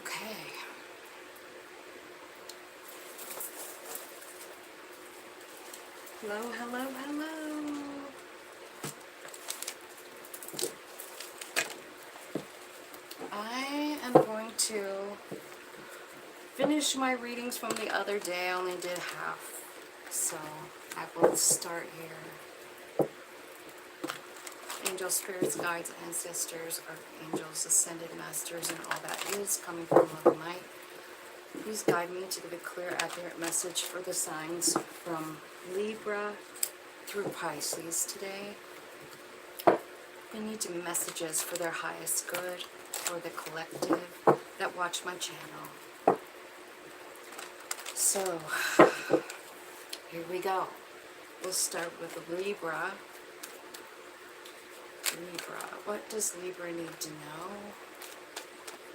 Okay. Hello, hello, hello. I am going to finish my readings from the other day. I only did half, so I will start here. Angels, spirits, guides, ancestors, archangels, ascended masters, and all that is coming from love and light. Please guide me to give a clear, accurate message for the signs from Libra through Pisces today. They need messages for their highest good, for the collective that watch my channel. So, here we go. We'll start with Libra. Libra. What does Libra need to know?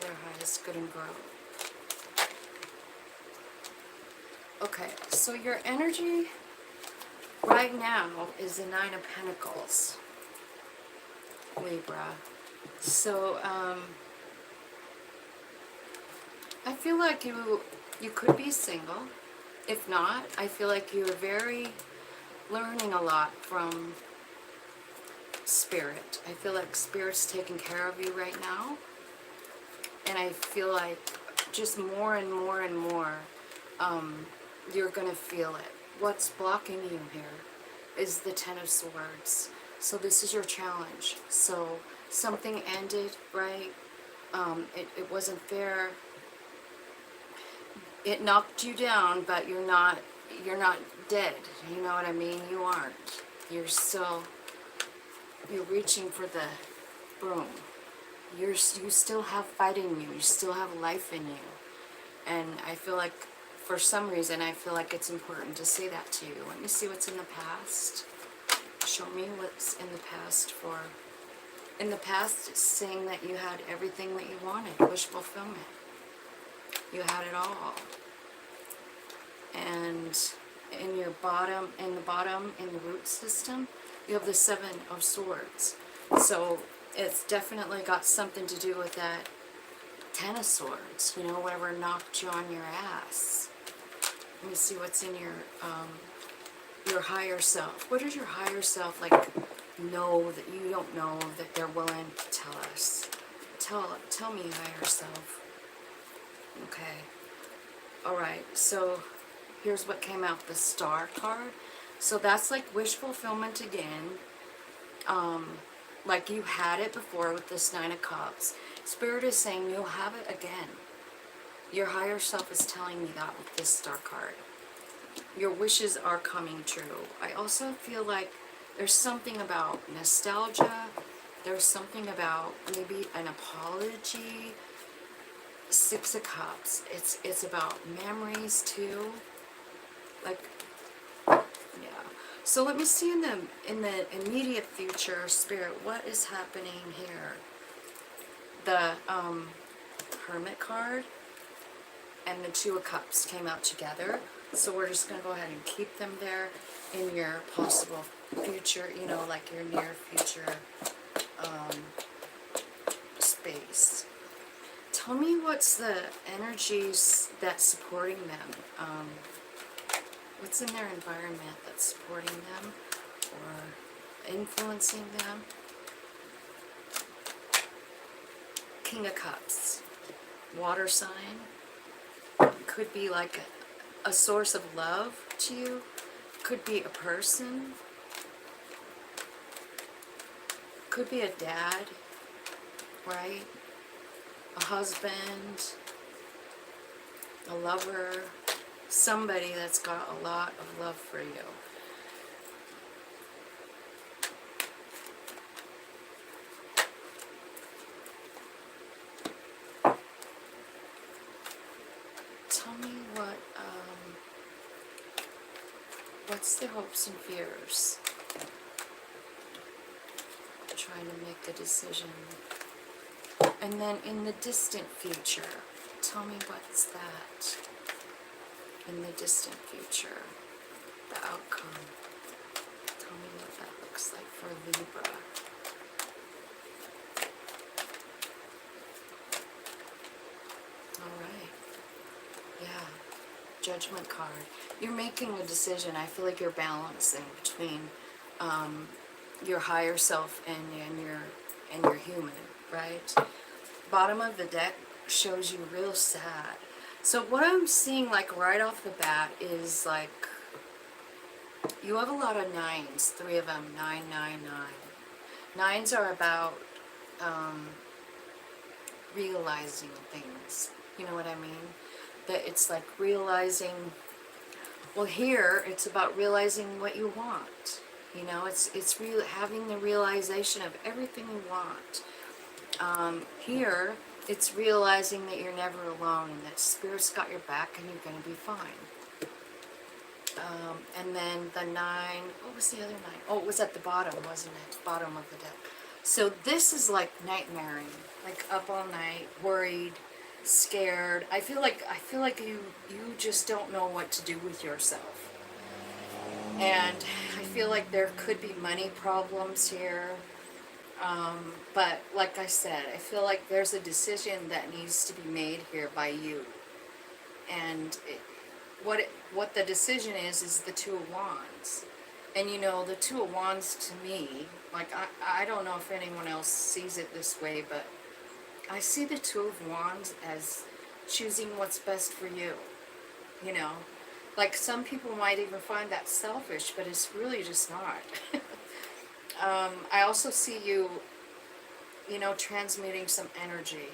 Their highest good and growth. Okay, so your energy right now is the Nine of Pentacles, Libra. So, I feel like you could be single. If not, I feel like you're learning a lot from Spirit. I feel like Spirit's taking care of you right now. And I feel like just more and more and more, you're going to feel it. What's blocking you here is the Ten of Swords. So this is your challenge. So something ended, right? It wasn't fair. It knocked you down, but you're not dead. You know what I mean? You aren't. You're reaching for the broom. You still have fight in you. You still have life in you. And I feel like, for some reason, I feel like it's important to say that to you. Let me see what's in the past. Show me what's in the past for... In the past, it's saying that you had everything that you wanted. Wish fulfillment. You had it all. And in the bottom, in the root system, you have the Seven of Swords. So it's definitely got something to do with that Ten of Swords. You know, whatever knocked you on your ass. Let me see what's in your higher self. What does your higher self know that you don't know that they're willing to tell us? Tell me, higher self. Okay. Alright, so here's what came out, the Star card. So that's like wish fulfillment again. Like you had it before with this Nine of Cups. Spirit is saying you'll have it again. Your higher self is telling me that with this Star card. Your wishes are coming true. I also feel like there's something about nostalgia. There's something about maybe an apology. Six of Cups. It's about memories too. Like, yeah. So let me see in the immediate future, Spirit, what is happening here? The Hermit card and the Two of Cups came out together. So we're just going to go ahead and keep them there in your possible future, you know, like your near future space. Tell me what's the energies that's supporting them. What's in their environment that's supporting them or influencing them? King of Cups. Water sign. Could be like a source of love to you. Could be a person. Could be a dad, right? A husband, a lover, somebody that's got a lot of love for you. Tell me what's their hopes and fears? Trying to make a decision. And then in the distant future, tell me what's that? In the distant future, the outcome. Tell me what that looks like for Libra. Judgment card. You're making a decision. I feel like you're balancing between your higher self and your human, right? Bottom of the deck shows you real sad. So what I'm seeing, like, right off the bat is, like, you have a lot of nines, 3 of them, 999. Nines are about realizing things. You know what I mean? That it's like realizing, well, here it's about realizing what you want. You know, it's having the realization of everything you want. Here, it's realizing that you're never alone and that Spirit's got your back and you're going to be fine. And then the 9, what was the other 9? Oh, it was at the bottom, wasn't it? Bottom of the deck. So this is like nightmaring, like up all night, worried, scared. I feel like you just don't know what to do with yourself. And I feel like there could be money problems here. But like I said, I feel like there's a decision that needs to be made here by you. And what the decision is the 2 of Wands. And you know, the 2 of Wands to me, like, I don't know if anyone else sees it this way, but I see the 2 of Wands as choosing what's best for you. You know, like, some people might even find that selfish, but it's really just not. I also see you, you know, transmuting some energy.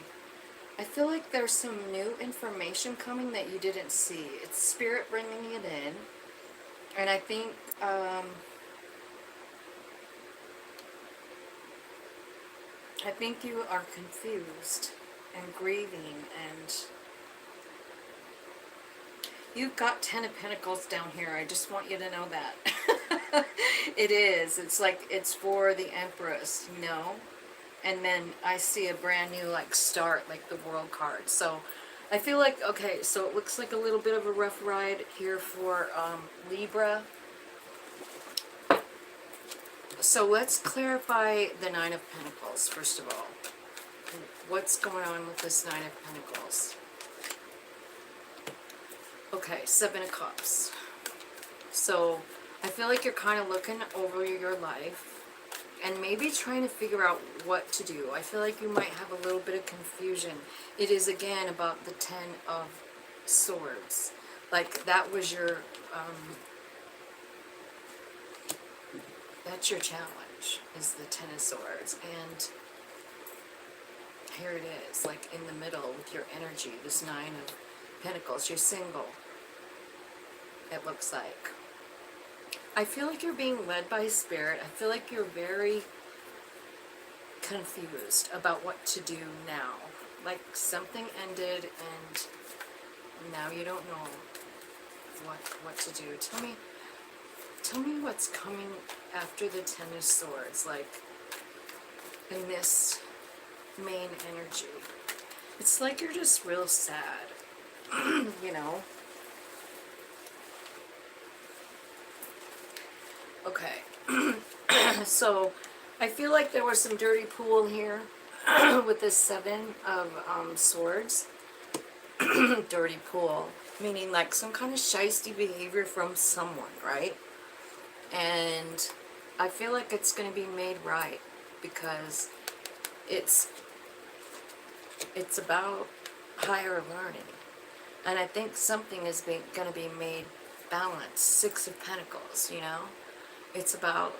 I feel like there's some new information coming that you didn't see. It's Spirit bringing it in. And I think, you are confused and grieving, and you've got 10 of Pentacles down here. I just want you to know that. It is. It's like, it's for the Empress, you know? And then I see a brand new, like, start, like the World card. So I feel like, okay, so it looks like a little bit of a rough ride here for Libra. So let's clarify the 9 of Pentacles, first of all. What's going on with this 9 of Pentacles? Okay, 7 of Cups. So I feel like you're kind of looking over your life and maybe trying to figure out what to do. I feel like you might have a little bit of confusion. It is, again, about the 10 of Swords. Like, that was your, that's your challenge, is the 10 of Swords. And here it is, like, in the middle with your energy, this 9 of Pentacles. You're single, it looks like. I feel like you're being led by Spirit. I feel like you're very confused about what to do now. Like, something ended and now you don't know what to do. Tell me what's coming after the 10 of Swords, like, in this main energy. It's like you're just real sad, you know? Okay, so I feel like there was some dirty pool here with this 7 of Swords. Dirty pool, meaning like some kind of shysty behavior from someone, right? And I feel like it's going to be made right because it's about higher learning. And I think something is going to be made balanced. 6 of Pentacles, you know? It's about,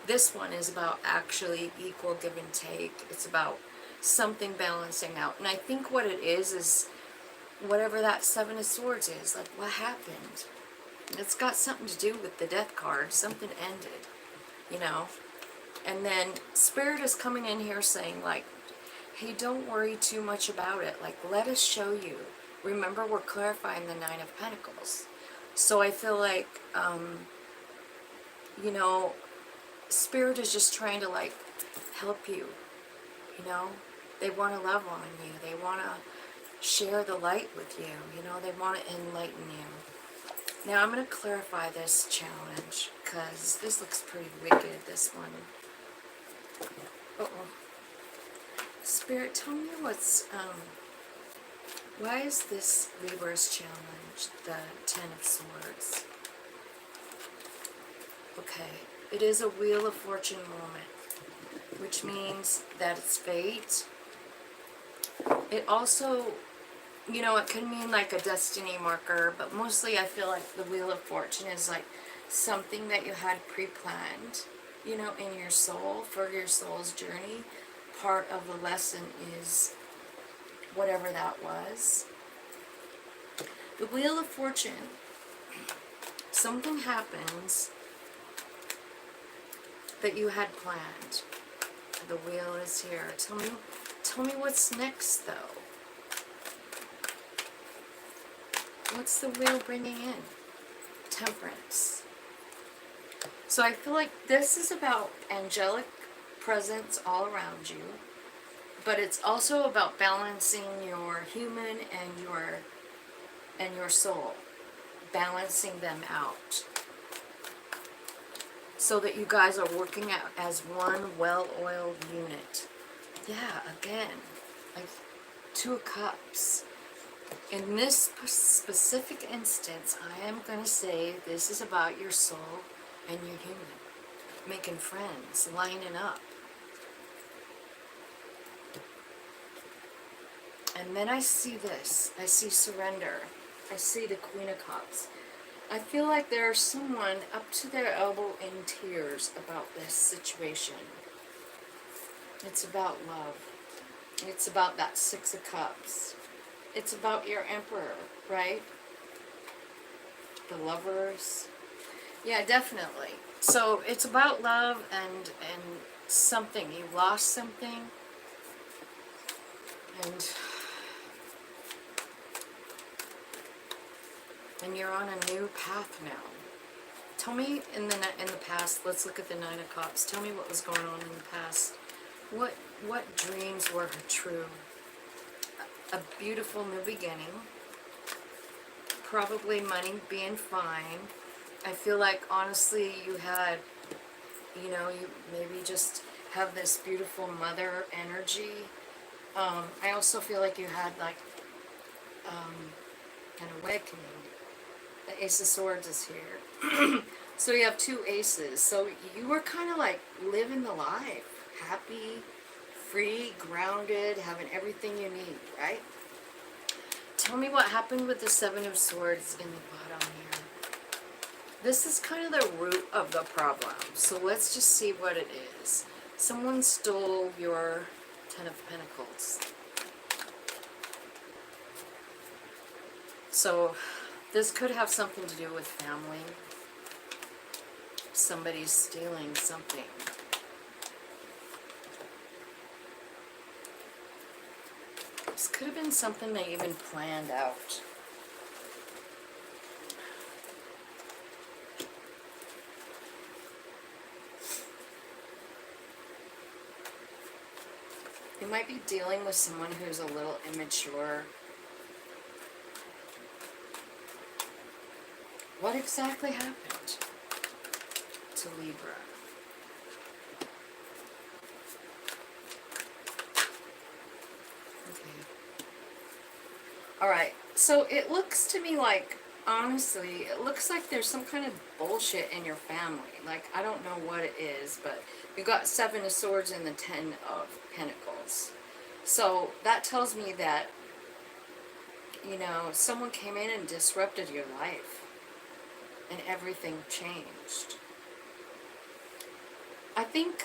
this one is about actually equal give and take. It's about something balancing out. And I think what it is whatever that 7 of Swords is. Like, what happened? It's got something to do with the Death card. Something ended, you know? And then Spirit is coming in here saying, like, hey, don't worry too much about it. Like, let us show you. Remember, we're clarifying the 9 of Pentacles. So I feel like, you know, Spirit is just trying to, like, help you, you know? They want to love on you. They want to share the light with you, you know? They want to enlighten you. Now, I'm going to clarify this challenge, because this looks pretty wicked, this one. Uh-oh. Spirit, tell me Why is this Libra's challenge the Ten of Swords? Okay, it is a Wheel of Fortune moment, which means that it's fate. It also, you know, it can mean like a destiny marker, but mostly I feel like the Wheel of Fortune is like something that you had pre-planned, you know, in your soul, for your soul's journey. Part of the lesson is whatever that was. The Wheel of Fortune, something happens that you had planned. The wheel is here. Tell me what's next, though. What's the wheel bringing in? Temperance. So I feel like this is about angelic presence all around you, but it's also about balancing your human and your soul, balancing them out, so that you guys are working out as one well-oiled unit. Yeah, again, like Two of Cups. In this specific instance, I am going to say this is about your soul and your human. Making friends, lining up. And then I see this. I see surrender. I see the Queen of Cups. I feel like there's someone up to their elbow in tears about this situation. It's about love. It's about that Six of Cups. It's about your Emperor, right? The Lovers. Yeah, definitely. So it's about love and something. You lost something. And you're on a new path now. Tell me in the past, let's look at the Nine of Cups. Tell me what was going on in the past. What dreams were true? A beautiful new beginning. Probably money being fine. I feel like honestly you had, you know, you maybe just have this beautiful mother energy. I also feel like you had like an awakening. The Ace of Swords is here. So you have two aces. So you were kind of like living the life. Happy, free, grounded, having everything you need, right? Tell me what happened with the Seven of Swords in the bottom here. This is kind of the root of the problem. So let's just see what it is. Someone stole your Ten of Pentacles. So this could have something to do with family. Somebody's stealing something. This could have been something they even planned out. You might be dealing with someone who's a little immature. What exactly happened to Libra? Okay. Alright, so it looks to me like, honestly, it looks like there's some kind of bullshit in your family. Like, I don't know what it is, but you got Seven of Swords and the Ten of Pentacles. So that tells me that, you know, someone came in and disrupted your life. And everything changed. I think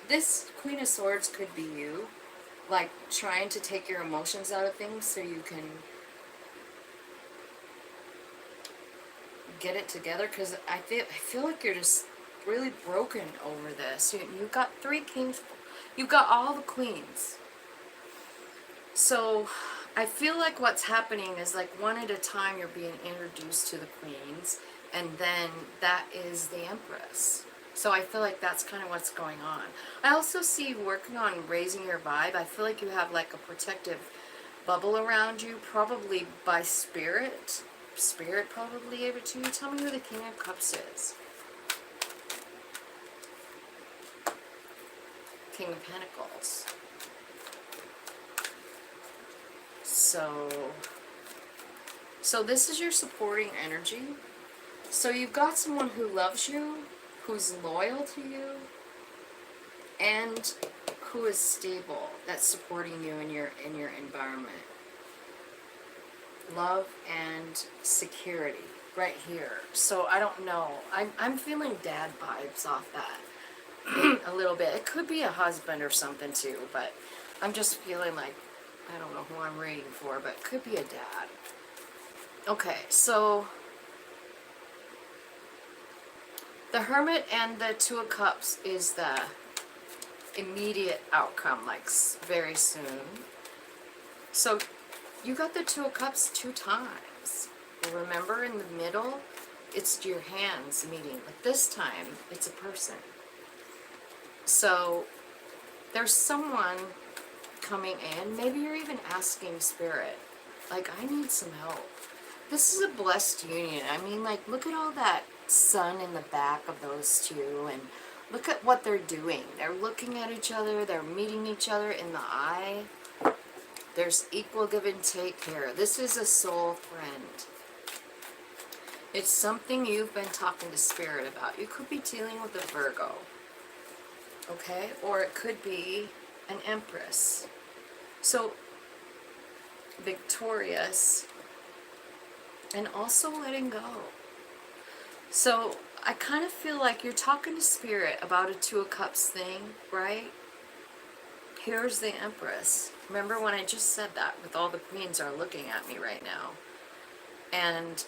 this Queen of Swords could be you, like trying to take your emotions out of things so you can get it together. Because I feel like you're just really broken over this. You've got three kings. You've got all the queens. So I feel like what's happening is like one at a time you're being introduced to the queens, and then that is the Empress. So I feel like that's kind of what's going on. I also see you working on raising your vibe. I feel like you have like a protective bubble around you, probably by spirit. Spirit probably gave it to you. Tell me who the King of Cups is. King of Pentacles. So this is your supporting energy. So you've got someone who loves you, who's loyal to you, and who is stable, that's supporting you in your environment. Love and security right here. So I don't know. I'm feeling dad vibes off that a little bit. It could be a husband or something too, but I'm just feeling like, I don't know who I'm reading for, but it could be a dad. Okay, so the Hermit and the Two of Cups is the immediate outcome, like very soon. So you got the Two of Cups 2 times. Remember, in the middle, it's your hands meeting, but this time it's a person. So there's someone coming in. Maybe you're even asking Spirit, like, I need some help. This is a blessed union. I mean, like, look at all that sun in the back of those two, and look at what they're doing. They're looking at each other. They're meeting each other in the eye. There's equal give and take here. This is a soul friend. It's something you've been talking to Spirit about. You could be dealing with a Virgo. Okay? Or it could be an Empress. So, victorious. And also letting go. So, I kind of feel like you're talking to Spirit about a Two of Cups thing, right? Here's the Empress. Remember when I just said that, with all the queens are looking at me right now. And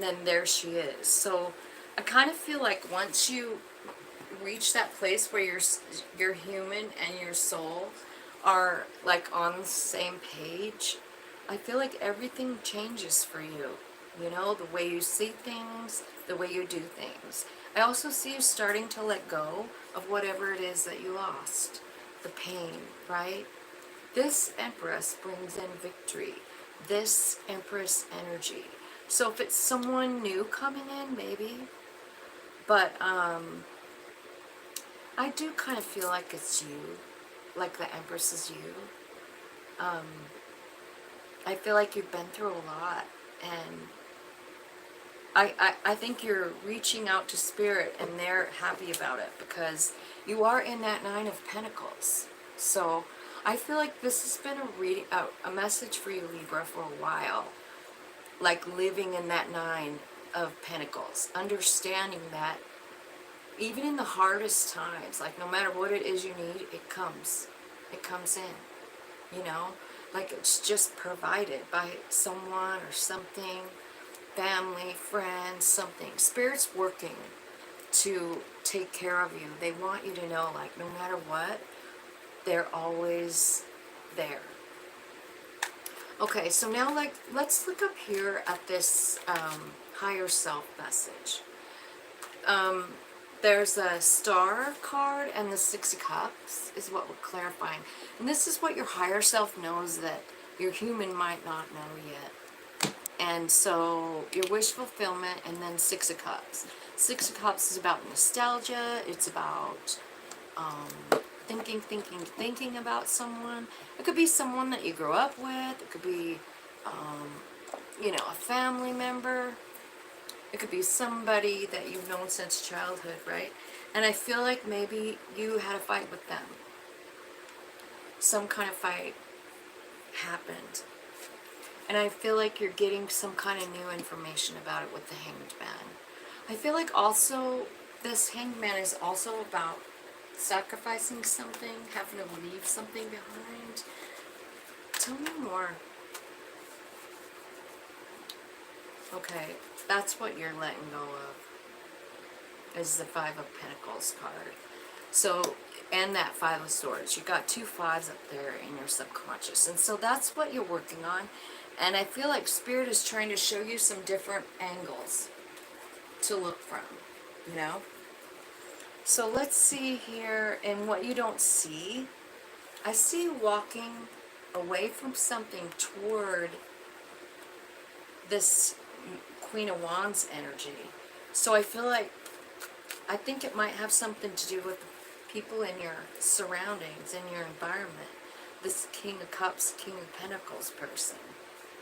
then there she is. So I kind of feel like once you reach that place where your human and your soul are like on the same page, I feel like everything changes for you. You know, the way you see things, the way you do things. I also see you starting to let go of whatever it is that you lost. The pain, right? This Empress brings in victory. This Empress energy. So if it's someone new coming in, maybe. But I do kind of feel like it's you. Like the Empress is you. I feel like you've been through a lot. And I think you're reaching out to Spirit, and they're happy about it because you are in that Nine of Pentacles. So I feel like this has been a message for you, Libra, for a while. Like living in that Nine of Pentacles. Understanding that even in the hardest times, like no matter what it is you need, it comes. It comes in. You know? Like it's just provided by someone or something. Family, friends, something. Spirit's working to take care of you. They want you to know, like, no matter what, they're always there. Okay, so now, like, let's look up here at this higher self message. There's a Star card and the Six of Cups is what we're clarifying. And this is what your higher self knows that your human might not know yet. And so your wish fulfillment, and then Six of Cups. Six of Cups is about nostalgia. It's about thinking about someone. It could be someone that you grew up with. It could be, you know, a family member. It could be somebody that you've known since childhood, right? And I feel like maybe you had a fight with them. Some kind of fight happened. And I feel like you're getting some kind of new information about it with the Hanged Man. I feel like also this Hanged Man is also about sacrificing something, having to leave something behind. Tell me more. Okay, that's what you're letting go of. Is the Five of Pentacles card. So, and that Five of Swords. You got 2 5s up there in your subconscious. And so that's what you're working on. And I feel like Spirit is trying to show you some different angles to look from, you know? So let's see here, and what you don't see, I see you walking away from something toward this Queen of Wands energy. So I feel like, I think it might have something to do with people in your surroundings, in your environment. This King of Cups, King of Pentacles person.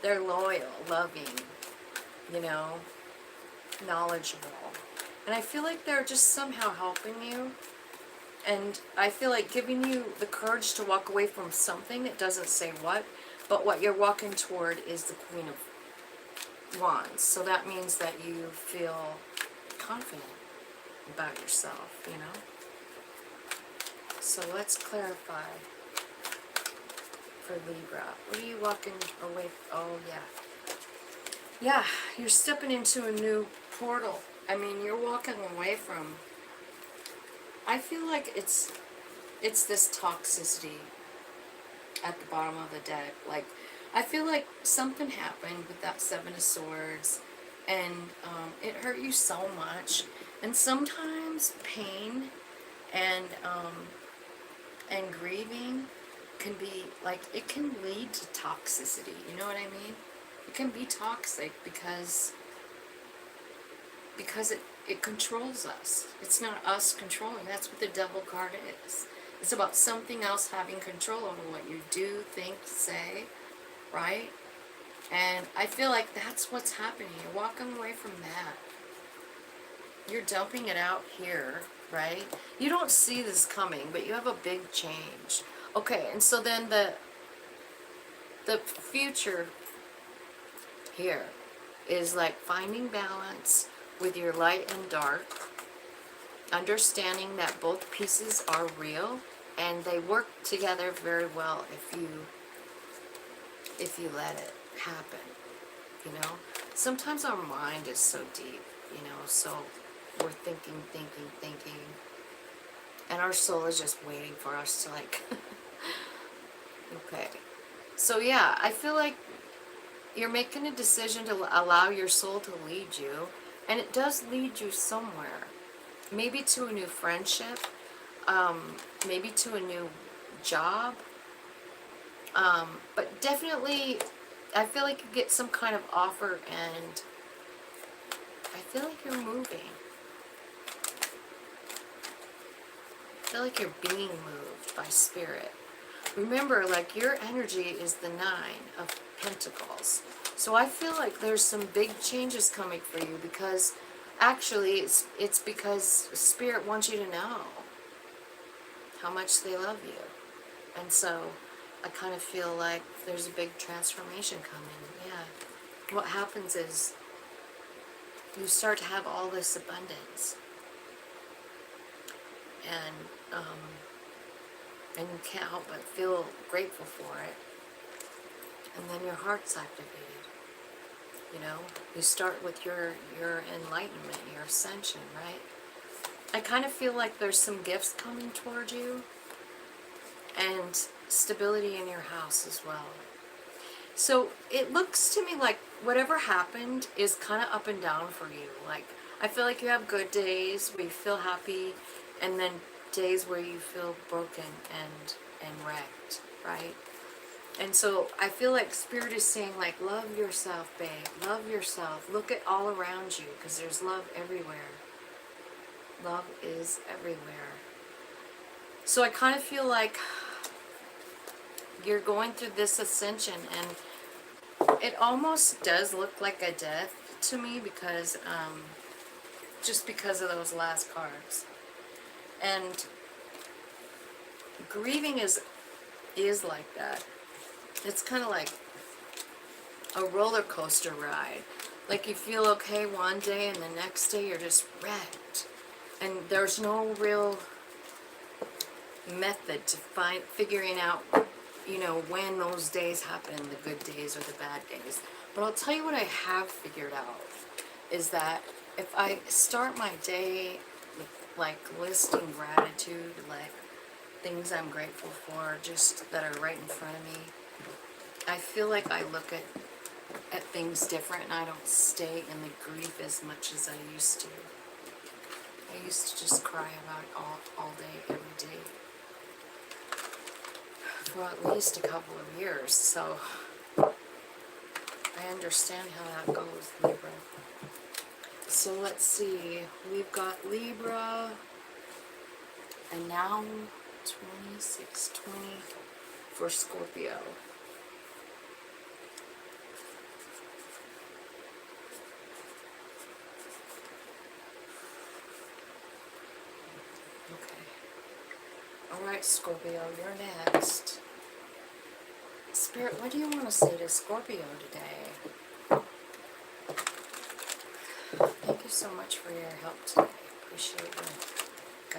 They're loyal, loving, you know, knowledgeable. And I feel like they're just somehow helping you. And I feel like giving you the courage to walk away from something. It doesn't say what, but what you're walking toward is the Queen of Wands. So that means that you feel confident about yourself, you know. So let's clarify for Libra. What are you walking away from? Oh, yeah. Yeah, you're stepping into a new portal. I mean, you're walking away from... I feel like it's this toxicity at the bottom of the deck. Like, I feel like something happened with that Seven of Swords, and it hurt you so much. And sometimes pain and grieving can be like, it can lead to toxicity. You know what I mean? It can be toxic because it controls us. It's not us controlling. That's what the Devil card is. It's about something else having control over what you do, think, say, right? And I feel like that's what's happening. You're walking away from that. You're dumping it out here, right? You don't see this coming, but you have a big change. Okay, and so then the future here is like finding balance with your light and dark, understanding that both pieces are real and they work together very well if you let it happen, you know. Sometimes our mind is so deep, you know, so we're thinking, and our soul is just waiting for us to like okay. So yeah, I feel like you're making a decision to allow your soul to lead you, and it does lead you somewhere. Maybe to a new friendship, maybe to a new job, but definitely I feel like you get some kind of offer, and I feel like you're moving. I feel like you're being moved by spirit. Remember, like, your energy is the 9 of Pentacles. So I feel like there's some big changes coming for you, because actually it's because Spirit wants you to know how much they love you. And so I kind of feel like there's a big transformation coming. Yeah. What happens is you start to have all this abundance. And you can't help but feel grateful for it. And then your heart's activated. You know, you start with your enlightenment, your ascension, right? I kind of feel like there's some gifts coming toward you, and stability in your house as well. So it looks to me like whatever happened is kind of up and down for you. Like, I feel like you have good days where you feel happy, and then days where you feel broken and wrecked, right? And so I feel like Spirit is saying, like, love yourself, babe. Love yourself. Look at all around you, because there's love everywhere. Love is everywhere. So I kind of feel like you're going through this ascension, and it almost does look like a death to me, because just because of those last cards. And grieving is like that. It's kind of like a roller coaster ride. Like, you feel okay one day, and the next day you're just wrecked. And there's no real method to figuring out, you know, when those days happen, the good days or the bad days. But I'll tell you what I have figured out is that if I start my day with, like, listing gratitude, like things I'm grateful for, just that are right in front of me, I feel like I look at things different, and I don't stay in the grief as much as I used to. I used to just cry about it all day, every day, for at least a couple of years. So I understand how that goes, Libra. So let's see. We've got Libra, And now 2620 for Scorpio. Okay. Alright, Scorpio, you're next. Spirit, what do you want to say to Scorpio today? Thank you so much for your help today. Appreciate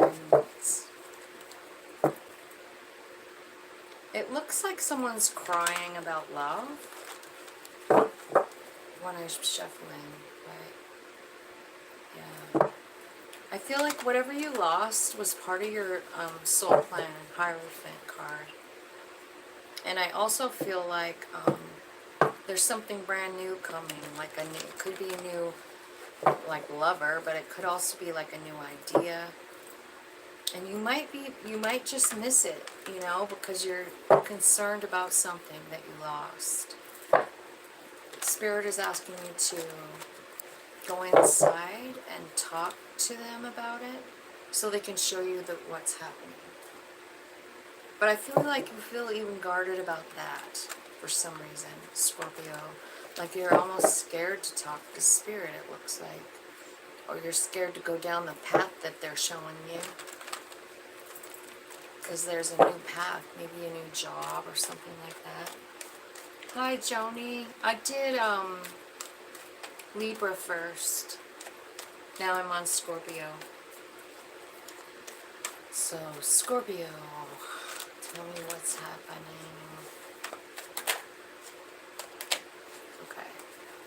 your guidance. It looks like someone's crying about love when I shuffle in, but yeah. I feel like whatever you lost was part of your soul plan, Hierophant card. And I also feel like there's something brand new coming, like a new, it could be a new like lover, but it could also be like a new idea. And you might just miss it, you know, because you're concerned about something that you lost. Spirit is asking you to go inside and talk to them about it so they can show you what's happening. But I feel like you feel even guarded about that for some reason, Scorpio. Like you're almost scared to talk to Spirit, it looks like. Or you're scared to go down the path that they're showing you. Because there's a new path, maybe a new job or something like that. Hi, Joni. I did Libra first. Now I'm on Scorpio. So, Scorpio, tell me what's happening. Okay.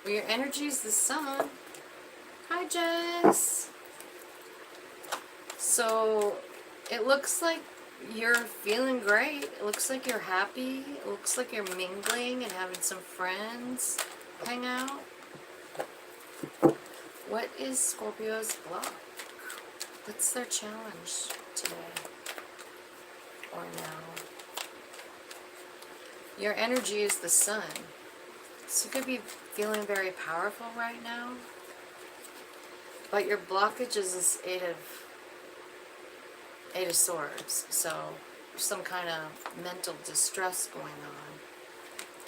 Well, your energy is the sun. Hi, Jess. So, it looks like you're feeling great. It looks like you're happy. It looks like you're mingling and having some friends hang out. What is Scorpio's block? What's their challenge today or now? Your energy is the sun. So you could be feeling very powerful right now. But your blockage is this Eight of Swords. So there's some kind of mental distress going on.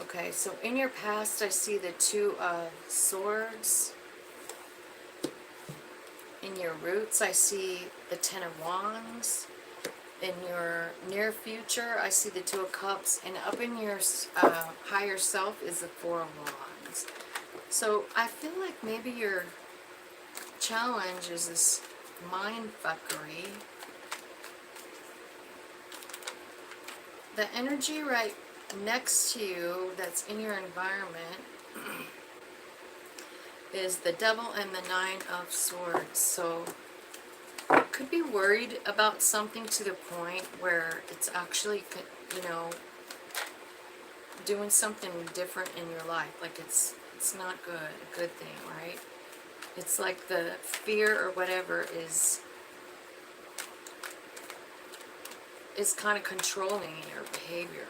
Okay, so in your past I see the Two of Swords. In your roots, I see the Ten of Wands. In your near future, I see the Two of Cups. And up in your higher self is the Four of Wands. So I feel like maybe your challenge is this mind fuckery. The energy right next to you that's in your environment is the Devil and the Nine of Swords. So you could be worried about something to the point where it's actually, you know, doing something different in your life. Like it's not good, a good thing, right? It's like the fear or whatever is kind of controlling your behavior.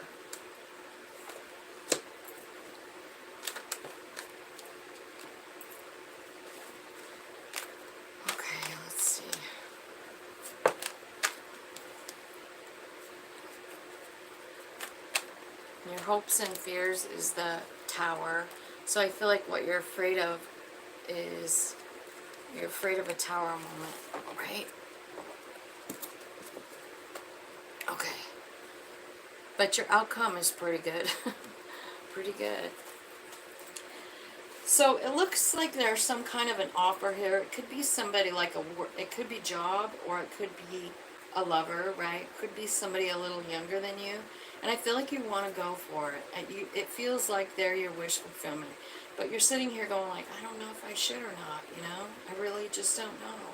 Your hopes and fears is the Tower. So I feel like what you're afraid of is you're afraid of a Tower moment, right? Okay. But your outcome is pretty good. Pretty good. So it looks like there's some kind of an offer here. It could be somebody like it could be job, or it could be a lover, right? It could be somebody a little younger than you. And I feel like you want to go for it. And it feels like they're your wish fulfillment. But you're sitting here going like, I don't know if I should or not, you know? I really just don't know.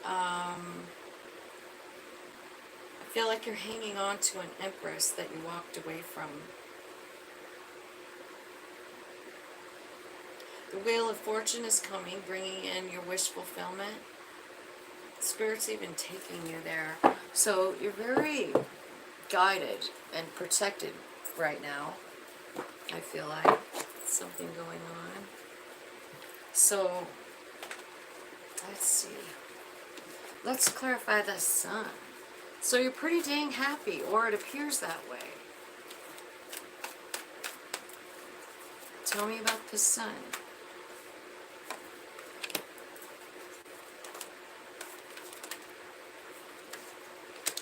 I feel like you're hanging on to an empress that you walked away from. The Wheel of Fortune is coming, bringing in your wish fulfillment. Spirit's even taking you there. So you're very guided and protected right now. I feel like something going on. So let's see. Let's clarify the sun. So you're pretty dang happy, or it appears that way. Tell me about the sun.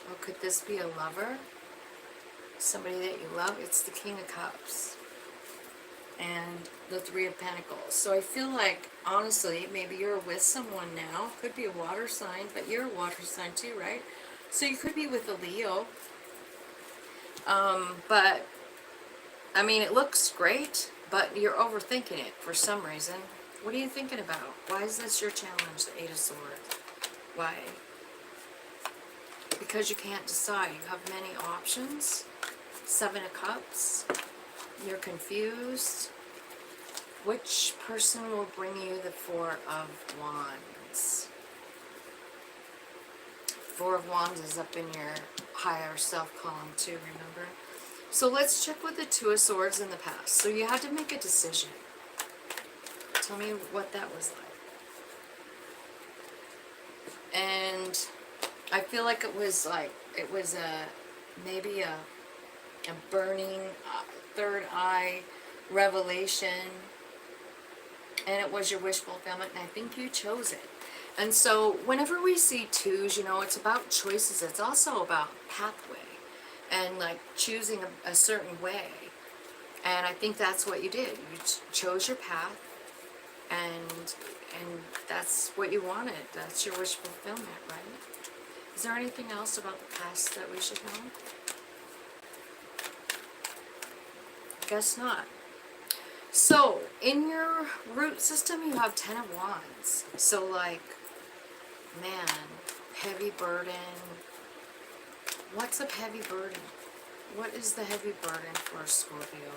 Or could this be a lover? Somebody that you love? It's the King of Cups. And the Three of Pentacles. So I feel like, honestly, maybe you're with someone now. Could be a water sign, but you're a water sign too, right? So you could be with a Leo. But, I mean, it looks great, but you're overthinking it for some reason. What are you thinking about? Why is this your challenge, the Eight of Swords? Why? Because you can't decide. You have many options. Seven of Cups. You're confused. Which person will bring you the Four of Wands? Four of Wands is up in your higher self column too, remember? So let's check with the Two of Swords in the past. So you had to make a decision. Tell me what that was like. And I feel like it was maybe a burning third eye revelation, and it was your wish fulfillment, and I think you chose it. And so whenever we see twos, you know, it's about choices. It's also about pathway and like choosing a certain way. And I think that's what you did. You chose your path, and that's what you wanted. That's your wish fulfillment, right? Is there anything else about the past that we should know? Guess not. So, in your root system, you have 10 of Wands. So, like, man, heavy burden. What's a heavy burden? What is the heavy burden for a Scorpio?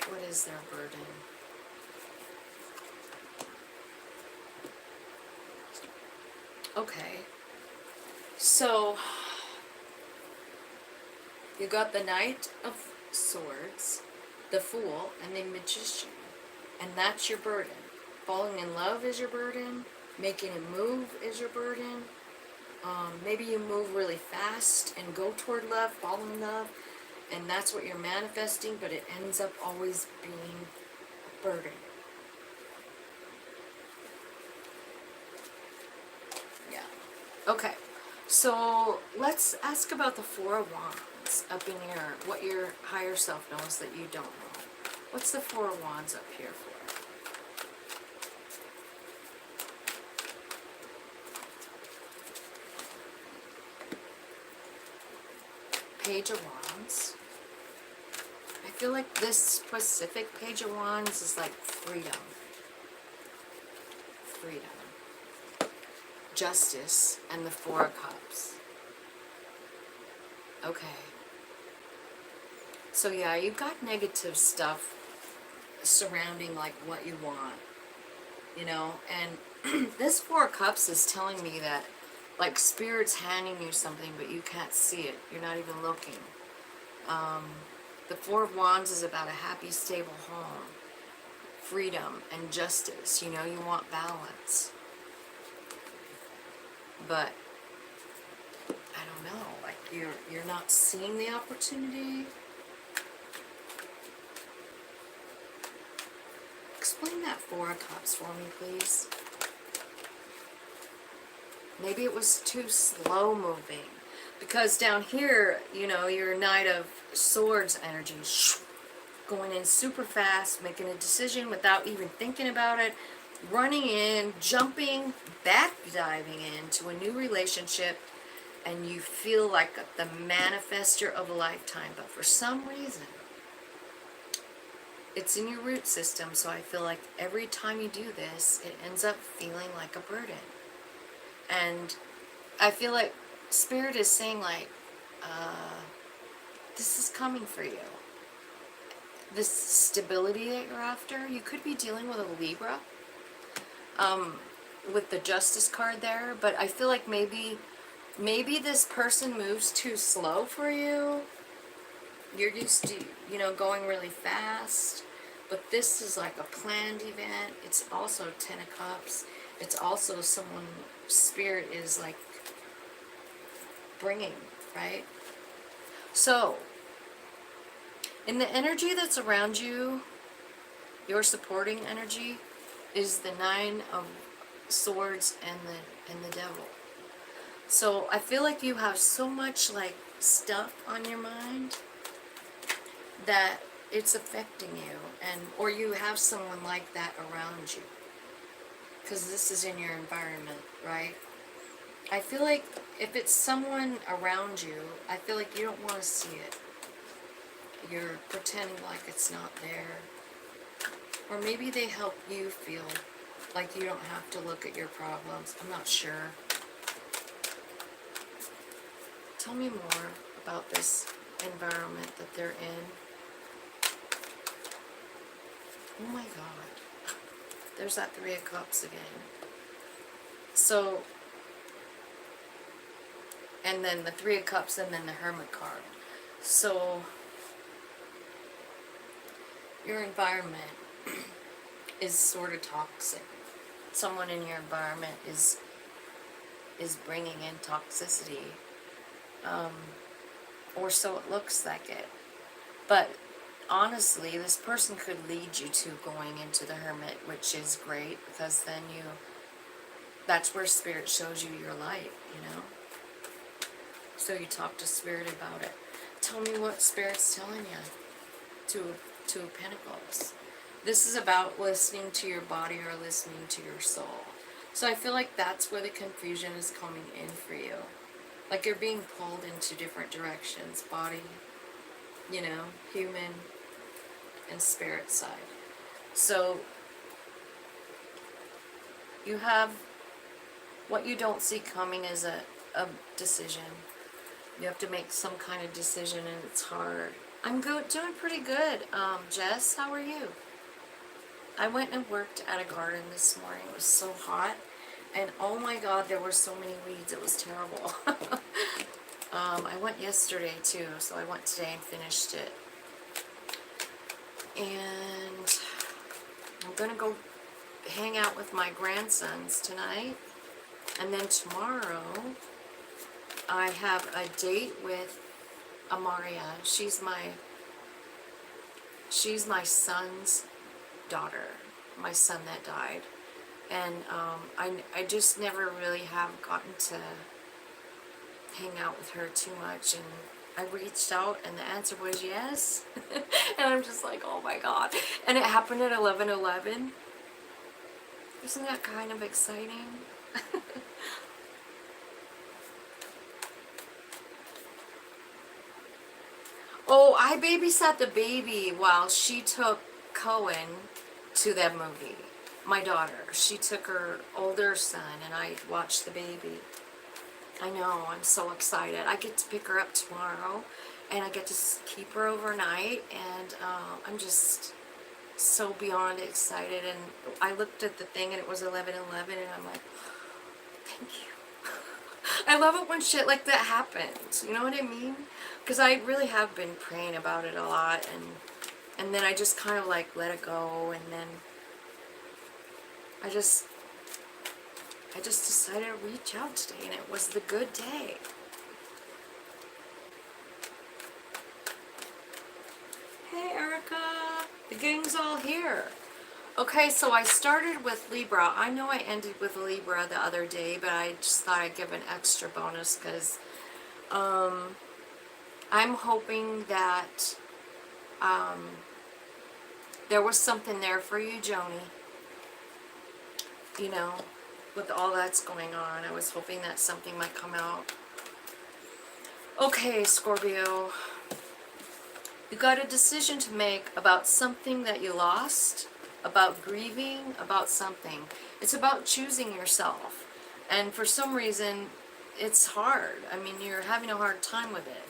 What is their burden? Okay. So, you got the Knight of Swords, the Fool, and the Magician. And that's your burden. Falling in love is your burden. Making a move is your burden. Maybe you move really fast and go toward love, fall in love, and that's what you're manifesting, but it ends up always being a burden. Yeah. Okay. So let's ask about the Four of Wands up in here, what your higher self knows that you don't know. What's the Four of Wands up here for? Page of Wands. I feel like this specific Page of Wands is like freedom. Freedom. Justice and the Four of Cups. Okay. So yeah, you've got negative stuff surrounding like what you want, you know, and this Four of Cups is telling me that like Spirit's handing you something but you can't see it. You're not even looking. The Four of Wands is about a happy, stable home, freedom and justice. You know, you want balance. But I don't know, like you're not seeing the opportunity. Explain that Four of Cups for me, please. Maybe it was too slow moving. Because down here, you know, your Knight of Swords energy, going in super fast, making a decision without even thinking about it, running in, jumping, back diving into a new relationship, and you feel like the manifester of a lifetime. But for some reason, it's in your root system, so I feel like every time you do this, it ends up feeling like a burden. And I feel like Spirit is saying like, this is coming for you. This stability that you're after, you could be dealing with a Libra, with the Justice card there, but I feel like maybe this person moves too slow for you. You're used to, you know, going really fast, but this is like a planned event. It's also 10 of Cups. It's also someone Spirit is like bringing, right? So, in the energy that's around you, your supporting energy is the Nine of Swords and the Devil. So I feel like you have so much like stuff on your mind that it's affecting you, and or you have someone like that around you, because this is in your environment, right? I feel like if it's someone around you, I feel like you don't want to see it. You're pretending like it's not there. Or maybe they help you feel like you don't have to look at your problems. I'm not sure. Tell me more about this environment that they're in. Oh my God. There's that Three of Cups again. So, and then the Three of Cups and then the Hermit card. So, your environment is sort of toxic. Someone in your environment is bringing in toxicity, or so it looks like it. But honestly, this person could lead you to going into the Hermit, which is great, because then that's where Spirit shows you your light, you know? So you talk to Spirit about it. Tell me what Spirit's telling you. Two of Pentacles. This is about listening to your body or listening to your soul. So I feel like that's where the confusion is coming in for you. Like you're being pulled into different directions. Body, you know, human, and spirit side. So you have what you don't see coming is a decision. You have to make some kind of decision, and it's hard. I'm doing pretty good. Jess, how are you? I went and worked at a garden this morning. It was so hot, and oh my God, there were so many weeds. It was terrible. I went yesterday too, so I went today and finished it. And I'm gonna go hang out with my grandsons tonight, and then tomorrow I have a date with Amaria. She's my son's daughter, my son that died, and I just never really have gotten to hang out with her too much, and I reached out and the answer was yes. And I'm just like, oh my God. And it happened at 11:11. Isn't that kind of exciting? Oh, I babysat the baby while she took Cohen to that movie. My daughter. She took her older son and I watched the baby. I know, I'm so excited. I get to pick her up tomorrow and I get to keep her overnight, and I'm just so beyond excited. And I looked at the thing and it was 11:11 and I'm like, thank you. I love it when shit like that happens, you know what I mean? Because I really have been praying about it a lot, and then I just kind of like let it go, and then I just decided to reach out today, and it was the good day. Hey Erica, the gang's all here. Okay, so I started with Libra. I know I ended with Libra the other day, but I just thought I'd give an extra bonus because I'm hoping that there was something there for you, Joni. You know, with all that's going on, I was hoping that something might come out. Okay, Scorpio. You got a decision to make about something that you lost, about grieving, about something. It's about choosing yourself. And for some reason, it's hard. I mean, you're having a hard time with it.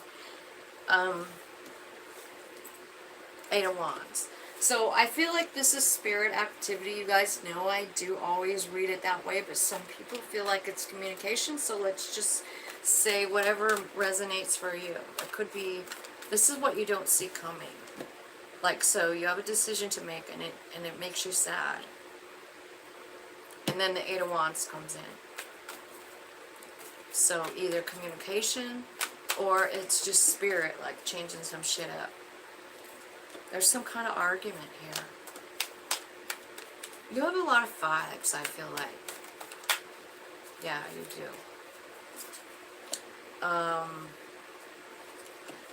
Eight of Wands. So I feel like this is spirit activity. You guys know I do always read it that way, but some people feel like it's communication. So let's just say whatever resonates for you. It could be, this is what you don't see coming. Like, so you have a decision to make, and it makes you sad. And then the Eight of Wands comes in. So either communication or it's just spirit, like changing some shit up. There's some kind of argument here. You have a lot of vibes, I feel like. Yeah, you do.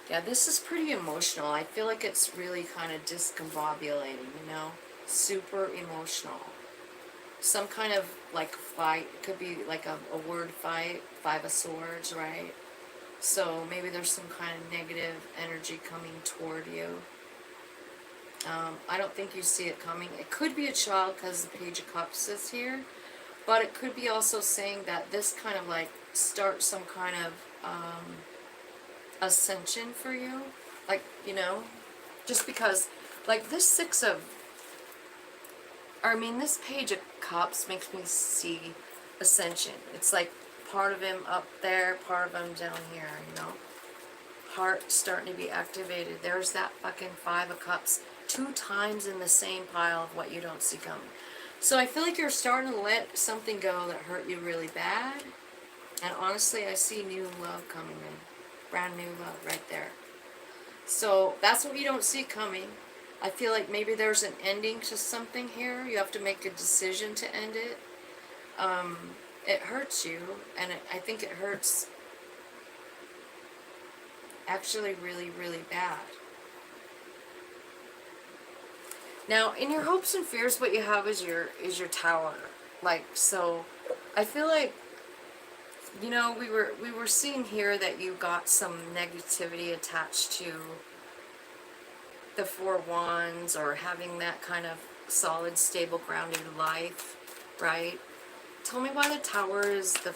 Yeah, this is pretty emotional. I feel like it's really kind of discombobulating, you know? Super emotional. Some kind of like fight. It could be like a word fight. Five of Swords, right? So maybe there's some kind of negative energy coming toward you. I don't think you see it coming. It could be a child because the Page of Cups is here. But it could be also saying that this kind of like starts some kind of ascension for you. Like, you know, just because like this this Page of Cups makes me see ascension. It's like part of him up there, part of him down here, you know. Heart starting to be activated. There's that fucking Five of Cups 2 times in the same pile of what you don't see coming. So I feel like you're starting to let something go that hurt you really bad. And honestly, I see new love coming in. Brand new love right there. So that's what you don't see coming. I feel like maybe there's an ending to something here. You have to make a decision to end it. It hurts you, and I think it hurts actually really, really bad. Now, in your hopes and fears, what you have is your Tower. Like, so I feel like, you know, we were seeing here that you got some negativity attached to the Four of Wands, or having that kind of solid, stable, grounded life, right? Tell me why the Tower is the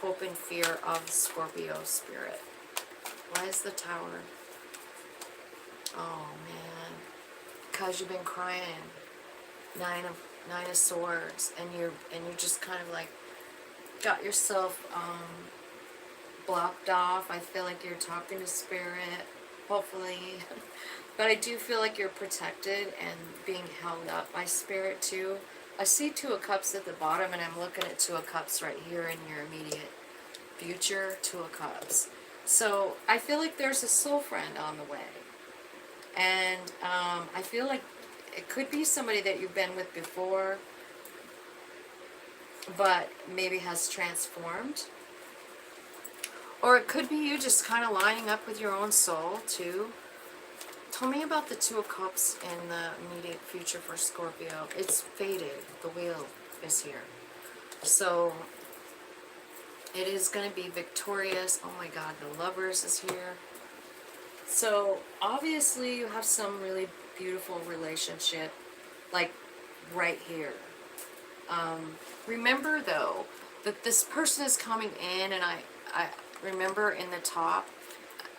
hope and fear of Scorpio spirit. Why is the Tower? Oh man, because you've been crying. Nine of Swords, and you're just kind of like got yourself blocked off. I feel like you're talking to spirit, hopefully. But I do feel like you're protected and being held up by spirit too. I see Two of Cups at the bottom, and I'm looking at Two of Cups right here in your immediate future. Two of Cups. So I feel like there's a soul friend on the way. And I feel like it could be somebody that you've been with before, but maybe has transformed. Or it could be you just kind of lining up with your own soul too. Tell me about the Two of Cups in the immediate future for Scorpio. It's faded. The wheel is here. So it is going to be victorious. Oh my God, the Lovers is here. So obviously you have some really beautiful relationship, like right here. Remember though that this person is coming in, and I remember in the top,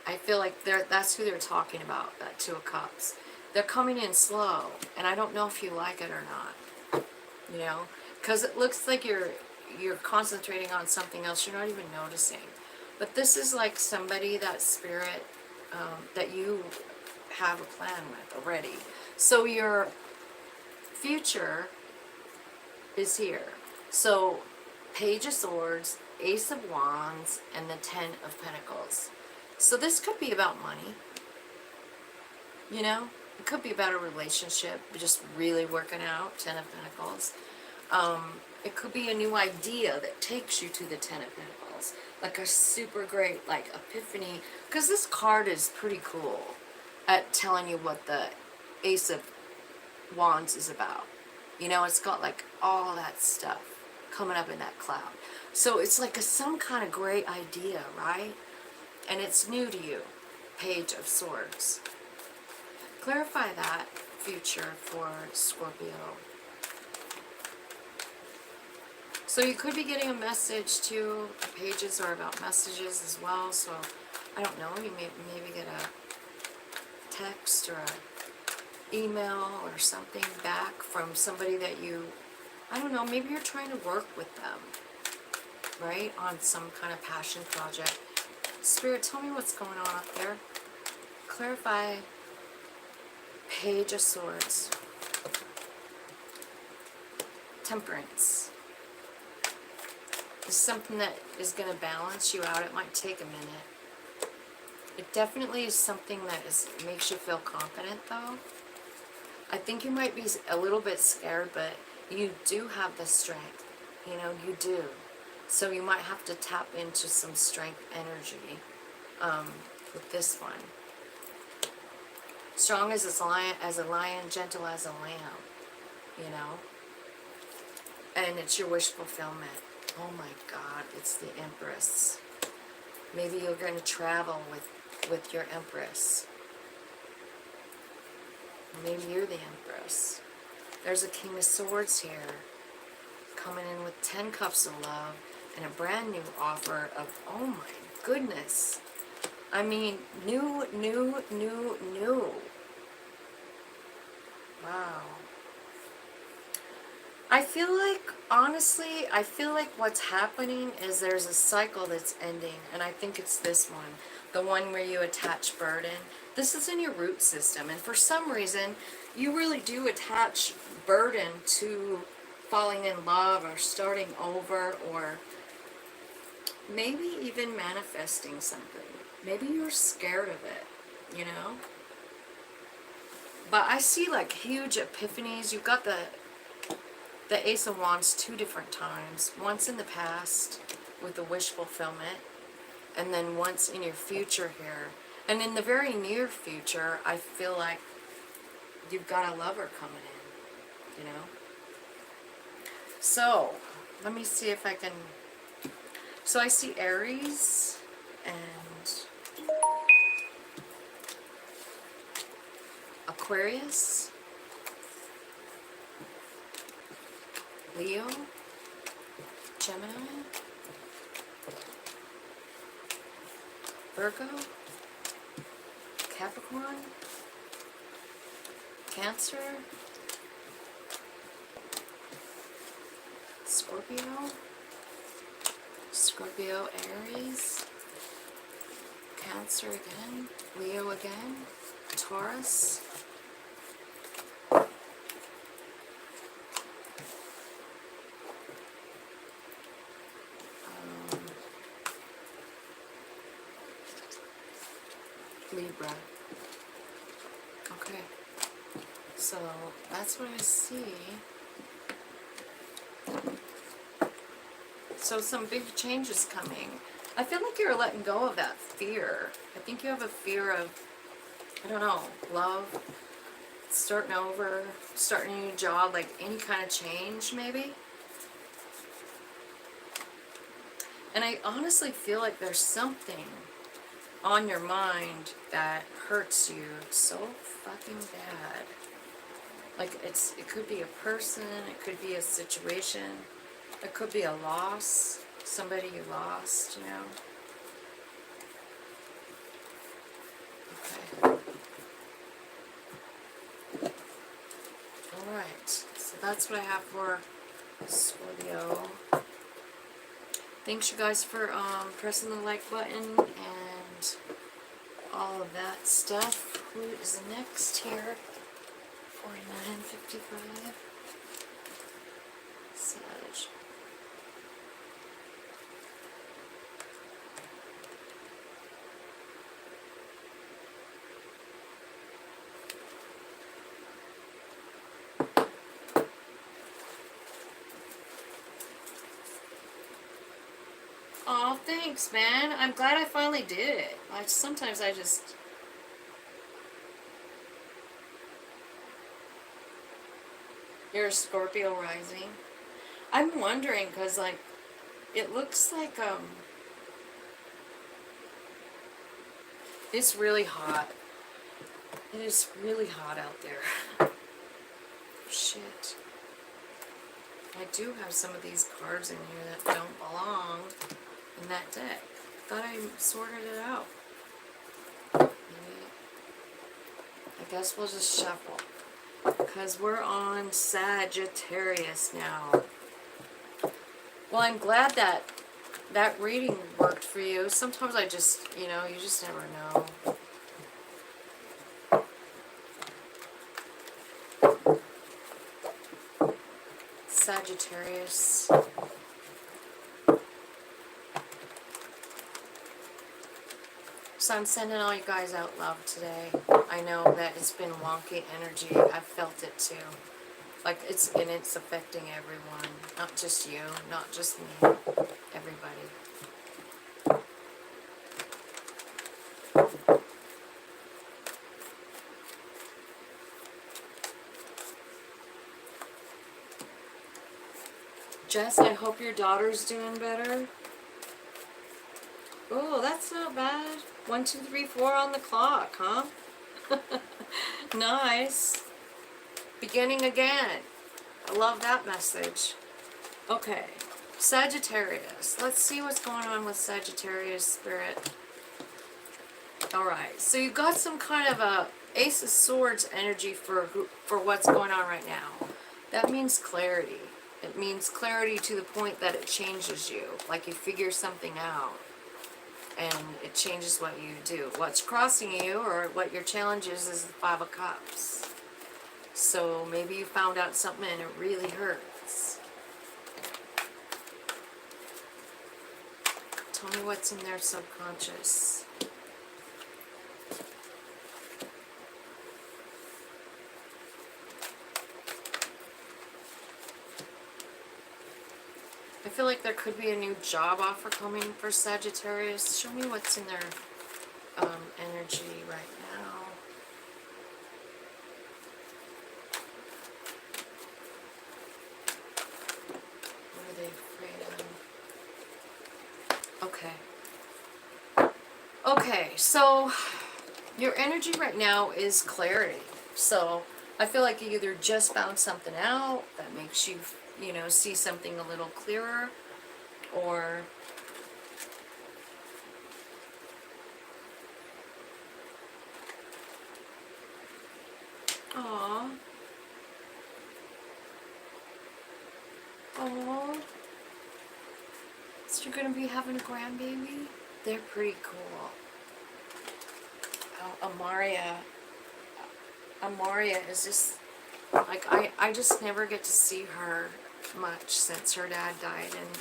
I feel like that's who they're talking about, that Two of Cups. They're coming in slow, and I don't know if you like it or not, you know, because it looks like you're concentrating on something else you're not even noticing. But this is like somebody, that spirit, that you have a plan with already. So your future is here. So Page of Swords, Ace of Wands, and the Ten of Pentacles. So this could be about money. You know, it could be about a relationship just really working out. Ten of Pentacles. It could be a new idea that takes you to the Ten of Pentacles, like a super great like epiphany, because this card is pretty cool at telling you what the Ace of Wands is about. You know, it's got like all that stuff coming up in that cloud. So it's like some kind of great idea, right? And it's new to you. Page of Swords. Clarify that future for Scorpio. So you could be getting a message too. The pages are about messages as well. So I don't know. You may maybe get a text or a email or something back from somebody that you, I don't know, maybe you're trying to work with them, right? On some kind of passion project. Spirit, tell me what's going on up there. Clarify Page of Swords. Temperance. This is something that is going to balance you out. It might take a minute. It definitely is something that makes you feel confident, though. I think you might be a little bit scared, but you do have the strength. You know, you do. So you might have to tap into some strength energy with this one. Strong as a lion, gentle as a lamb, you know. And it's your wish fulfillment. Oh my God, it's the Empress. Maybe you're going to travel with your Empress. Maybe you're the Empress. There's a King of Swords here, coming in with 10 cups of love and a brand new offer of, oh my goodness. I mean, new. Wow. I feel like, honestly, I feel like what's happening is there's a cycle that's ending, and I think it's this one, the one where you attach burden. This is in your root system, and for some reason, you really do attach burden to falling in love or starting over, or maybe even manifesting something. Maybe you're scared of it, you know? But I see like huge epiphanies. You've got the Ace of Wands 2 different times. Once in the past with the wish fulfillment, and then once in your future here. And in the very near future, I feel like you've got a lover coming in, you know? So, let me see if I can... So I see Aries and Aquarius, Leo, Gemini, Virgo, Capricorn, Cancer, Scorpio, Aries, Cancer again, Leo again, Taurus, Libra. Okay, so that's what I see. So some big changes coming. I feel like you're letting go of that fear. I think you have a fear of, I don't know, love, starting over, starting a new job, like any kind of change maybe. And I honestly feel like there's something on your mind that hurts you so fucking bad. Like it could be a person, it could be a situation, it could be a loss, somebody you lost, you know. Okay. Alright, so that's what I have for Scorpio. Thanks you guys for pressing the like button and all of that stuff. Who is next here? 49.55. Sag. Aw, thanks, man. I'm glad I finally did it. Sometimes I just... You're a Scorpio rising. I'm wondering, because, like, it looks like, it's really hot. It is really hot out there. Shit. I do have some of these cards in here that don't belong in that deck. Thought I sorted it out. Maybe. I guess we'll just shuffle. Because we're on Sagittarius now. Well, I'm glad that that reading worked for you. Sometimes I just, you know, you just never know. Sagittarius. So I'm sending all you guys out love today. I know that it's been wonky energy. I've felt it too. Like it's affecting everyone. Not just you, not just me. Everybody. Jess, I hope your daughter's doing better. Oh, that's not bad. 1, 2, 3, 4 on the clock, huh? Nice. Beginning again. I love that message. Okay. Sagittarius. Let's see what's going on with Sagittarius spirit. Alright, so you've got some kind of a Ace of Swords energy for what's going on right now. That means clarity. It means clarity to the point that it changes you. Like you figure something out. And it changes what you do. What's crossing you or what your challenge is the Five of Cups. So maybe you found out something and it really hurts. Tell me what's in their subconscious. I feel like there could be a new job offer coming for Sagittarius. Show me what's in their energy right now. What are they afraid of? Okay. Okay, so your energy right now is clarity. So I feel like you either just found something out that makes you, you know, see something a little clearer, or aww. Aww. So you're gonna be having a grandbaby? They're pretty cool. Oh, Amaria is just, like, I just never get to see her much since her dad died, and,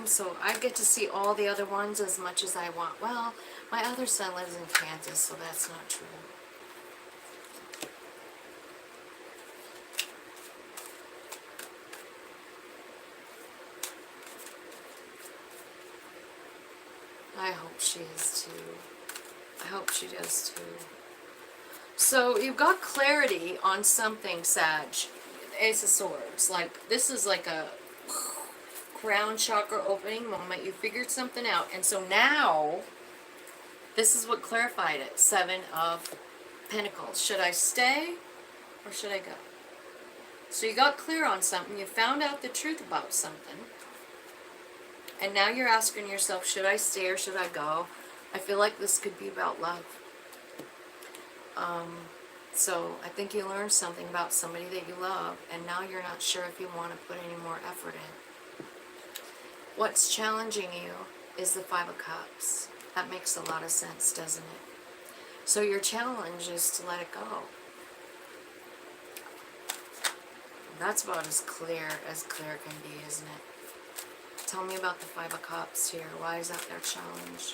so I get to see all the other ones as much as I want. Well, my other son lives in Kansas, so that's not true. I hope she is too. I hope she does too. So you've got clarity on something, Sag. Ace of Swords. Like, this is like a crown chakra opening moment. You figured something out. And so now, this is what clarified it. 7 of Pentacles. Should I stay or should I go? So you got clear on something. You found out the truth about something. And now you're asking yourself, should I stay or should I go? I feel like this could be about love. So I think you learned something about somebody that you love, and now you're not sure if you want to put any more effort in. What's challenging you is the 5 of Cups. That makes a lot of sense, doesn't it? So your challenge is to let it go. That's about as clear can be, isn't it? Tell me about the 5 of Cups here. Why is that their challenge?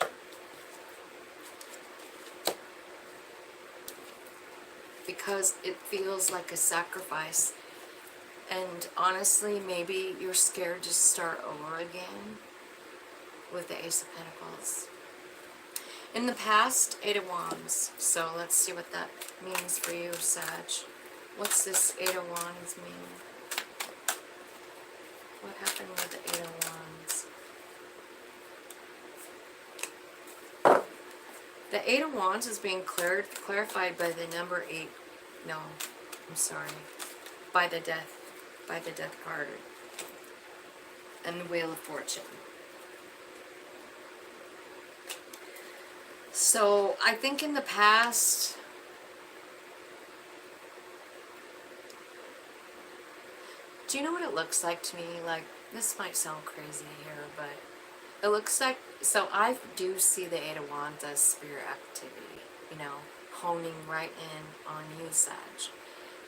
Because it feels like a sacrifice. And honestly, maybe you're scared to start over again with the Ace of Pentacles. In the past, 8 of Wands. So let's see what that means for you, Sag. What's this 8 of Wands mean? What happened with the 8 of Wands? The 8 of Wands is being clarified by the number 8. No, I'm sorry. By the death card. And the Wheel of Fortune. So, I think in the past, do you know what it looks like to me? Like, this might sound crazy here, but it looks like, so I do see the 8 of Wands as spirit activity, you know, honing right in on you, Sag.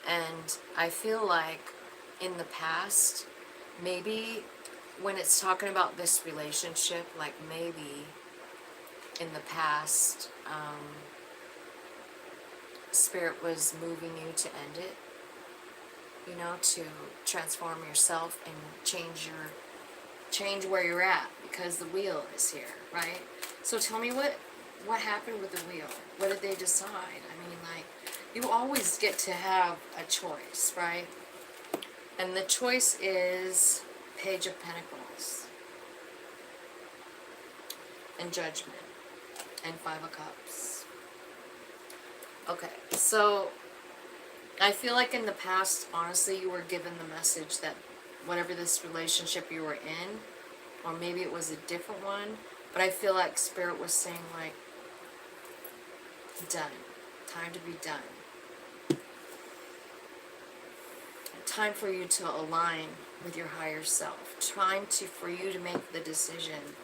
And I feel like in the past, maybe when it's talking about this relationship, like maybe in the past, Spirit was moving you to end it, you know, to transform yourself and change where you're at, because the wheel is here, right? So tell me what happened with the wheel? What did they decide? I mean, like, you always get to have a choice, right? And the choice is Page of Pentacles and Judgment and Five of Cups. Okay, so I feel like in the past, honestly, you were given the message that whatever this relationship you were in, or maybe it was a different one, but I feel like Spirit was saying, like, done. Time to be done. Time for you to align with your higher self. For you to make the decision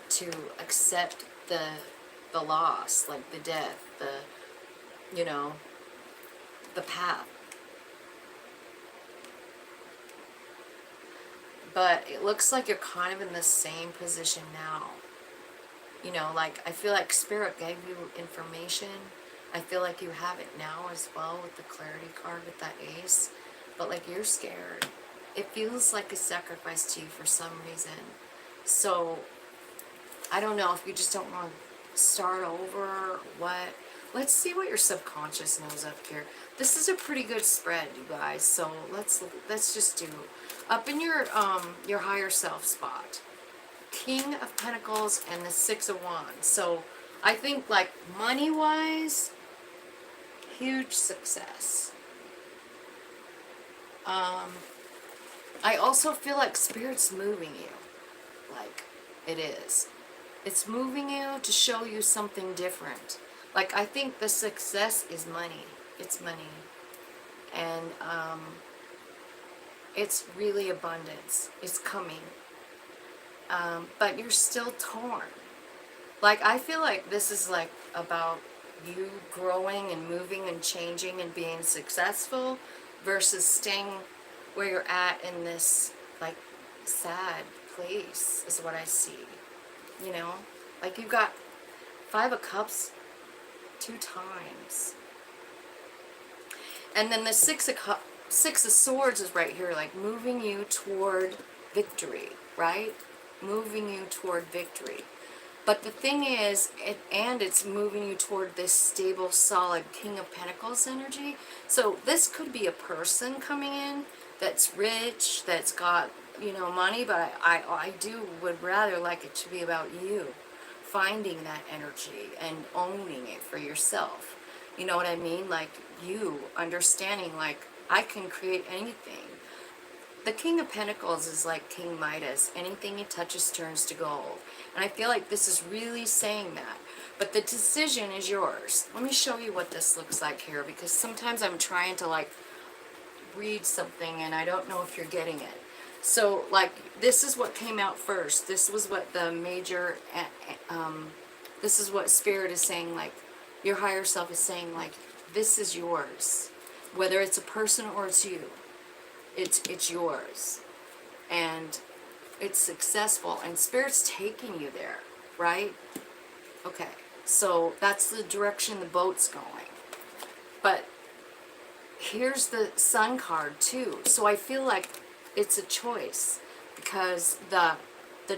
to accept the loss, like the death, you know, the path. But it looks like you're kind of in the same position now. You know, like, I feel like Spirit gave you information. I feel like you have it now as well with the Clarity card with that Ace. But, like, you're scared. It feels like a sacrifice to you for some reason. So, I don't know if you just don't want to start over or what. Let's see what your subconscious knows up here. This is a pretty good spread, you guys. So let's just do up in your higher self spot. King of Pentacles and the Six of Wands. So I think, like, money wise, huge success. I also feel like Spirit's moving you. Like, it is. It's moving you to show you something different. Like, I think the success is money. It's money. And it's really abundance. It's coming. But you're still torn. Like, I feel like this is, like, about you growing and moving and changing and being successful versus staying where you're at in this, like, sad place is what I see. You know? Like, you've got Five of Cups 2 times. And then the Six of Swords is right here, like, moving you toward victory, right? Moving you toward victory. But the thing is, it's moving you toward this stable, solid King of Pentacles energy. So this could be a person coming in that's rich, that's got, you know, money, but I would rather like it to be about you finding that energy and owning it for yourself. You know what I mean? Like, you understanding, like, I can create anything. The King of Pentacles is like King Midas. Anything he touches turns to gold. And I feel like this is really saying that. But the decision is yours. Let me show you what this looks like here, because sometimes I'm trying to, like, read something and I don't know if you're getting it. So, like, this is what came out first. This was what the major, this is what Spirit is saying, like, your higher self is saying, like, this is yours. Whether it's a person or it's you. It's yours. And it's successful. And Spirit's taking you there, right? Okay. So that's the direction the boat's going. But here's the Sun card too. So I feel like it's a choice, because the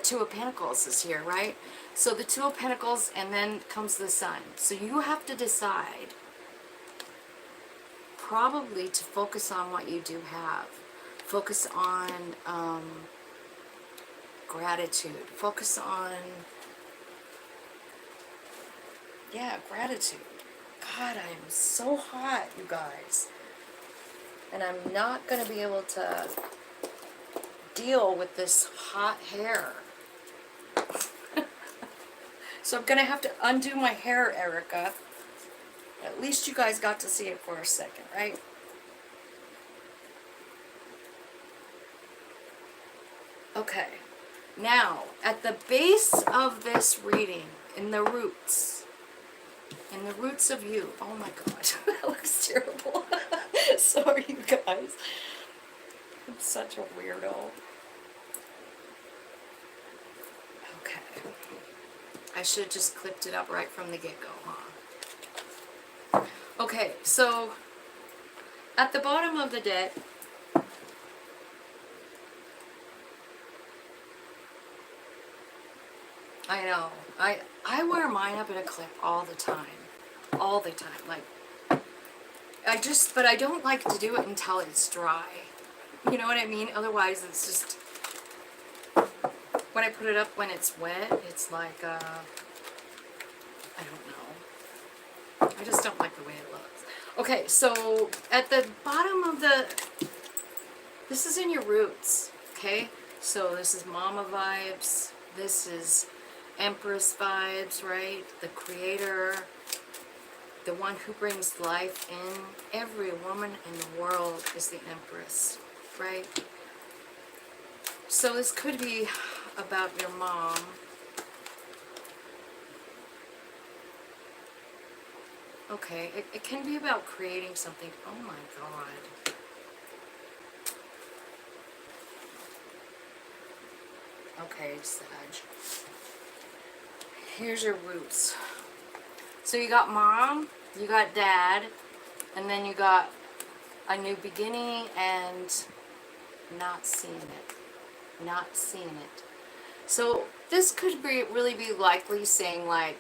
Two of Pentacles is here, right? So the Two of Pentacles, and then comes the Sun. So you have to decide probably to focus on what you do have. Focus on gratitude. Focus on, yeah, gratitude. God, I am so hot, you guys. And I'm not going to be able to deal with this hot hair. So I'm going to have to undo my hair, Erica. At least you guys got to see it for a second, right? Okay. Now, at the base of this reading, in the roots of you. Oh my God, that looks terrible. Sorry, you guys. I'm such a weirdo. I should have just clipped it up right from the get-go, huh? Okay, so at the bottom of the deck, I know, I wear mine up in a clip all the time. All the time. Like, but I don't like to do it until it's dry. You know what I mean? Otherwise, it's just, when I put it up when it's wet, it's like, I don't know. I just don't like the way it looks. Okay, so at the bottom of this is in your roots, okay? So this is Mama vibes. This is Empress vibes, right? The creator, the one who brings life in. Every woman in the world is the Empress, right? So this could be about your mom. Okay, it can be about creating something. Oh my God. Okay, Sag. Here's your roots. So you got mom, you got dad, and then you got a new beginning and not seeing it. Not seeing it. So this could be really be likely saying, like,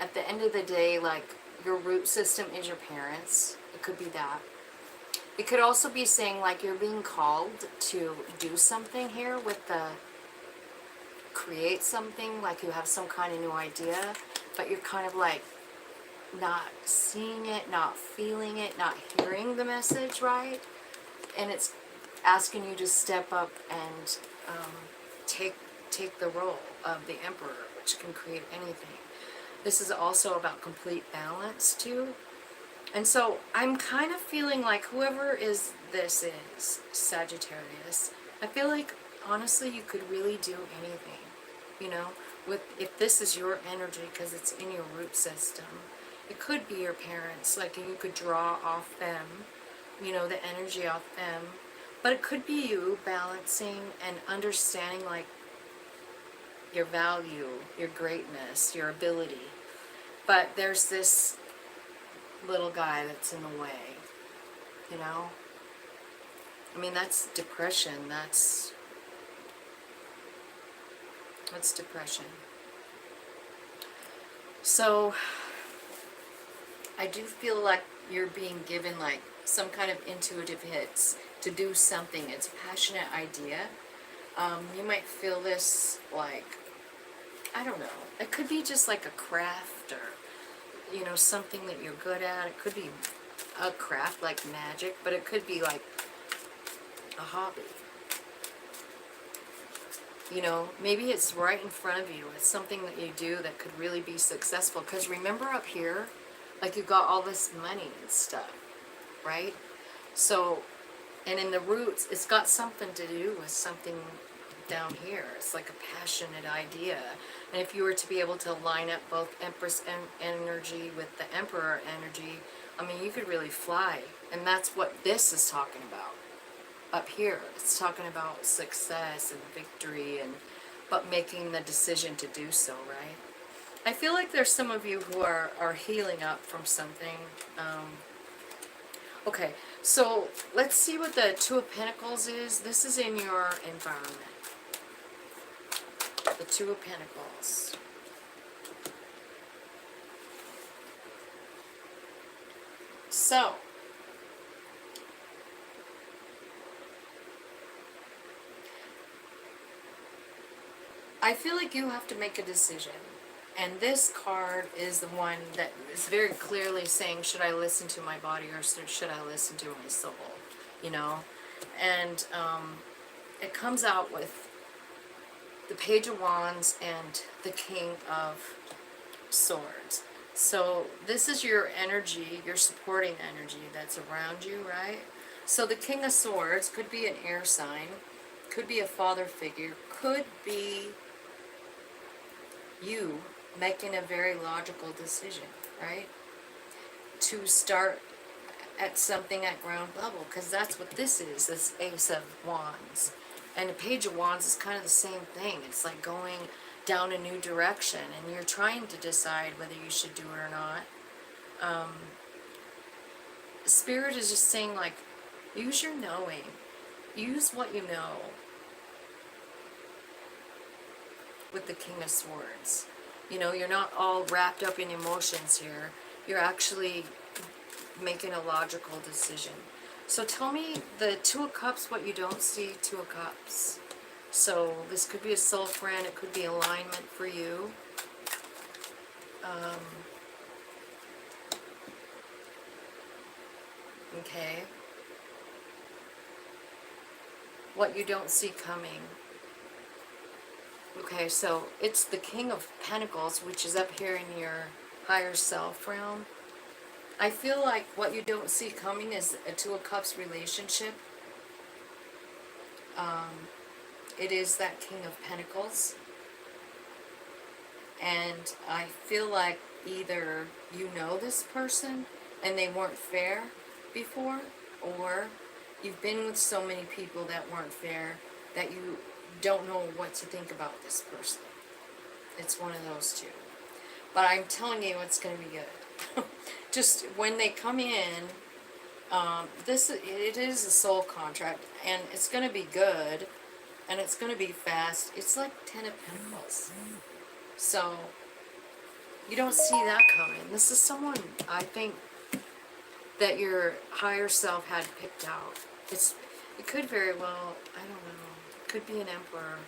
at the end of the day, like, your root system is your parents. It could be that. It could also be saying, like, you're being called to do something here with create something, like you have some kind of new idea, but you're kind of like not seeing it, not feeling it, not hearing the message, right? And it's asking you to step up and take the role of the Emperor, which can create anything. This is also about complete balance too. And so I'm kind of feeling like whoever this is, Sagittarius, I feel like honestly you could really do anything, you know, if this is your energy because it's in your root system. It could be your parents, like you could draw off them, you know, the energy off them. But it could be you balancing and understanding, like, your value, your greatness, your ability. But there's this little guy that's in the way, you know? I mean, that's depression. That's depression. So I do feel like you're being given, like, some kind of intuitive hits to do something. It's a passionate idea. You might feel this, like, I don't know. It could be just like a craft or, you know, something that you're good at. It could be a craft like magic, but it could be like a hobby. You know, maybe it's right in front of you. It's something that you do that could really be successful. Because remember up here, like, you got all this money and stuff, right? So, and in the roots, it's got something to do with something down here. It's like a passionate idea. And if you were to be able to line up both Empress energy with the Emperor energy, I mean, you could really fly. And that's what this is talking about. Up here, it's talking about success and victory, but making the decision to do so, right? I feel like there's some of you who are healing up from something. Okay, so let's see what the Two of Pentacles is. This is in your environment. The Two of Pentacles. So, I feel like you have to make a decision. And this card is the one that is very clearly saying, should I listen to my body or should I listen to my soul? You know? And it comes out with the Page of Wands and the King of Swords. So this is your energy, your supporting energy that's around you, right? So the King of Swords could be an air sign, could be a father figure, could be you making a very logical decision, right? To start at something at ground level, because that's what this is, this Ace of Wands. And the Page of Wands is kind of the same thing. It's like going down a new direction, and you're trying to decide whether you should do it or not. Spirit is just saying, like, use your knowing. Use what you know with the King of Swords. You know, you're not all wrapped up in emotions here. You're actually making a logical decision. So tell me, the Two of Cups, what you don't see, Two of Cups. So this could be a soul friend. It could be alignment for you. Okay. What you don't see coming. Okay, so it's the King of Pentacles, which is up here in your higher self realm. I feel like what you don't see coming is a Two of Cups relationship. It is that King of Pentacles. And I feel like either you know this person and they weren't fair before, or you've been with so many people that weren't fair that you don't know what to think about this person. It's one of those two. But I'm telling you, it's going to be good. Just when they come in, it is a soul contract, and it's going to be good, and it's going to be fast. It's like 10 of Pentacles. So, you don't see that coming. This is someone, I think, that your higher self had picked out. It could very well, I don't know, it could be an Emperor.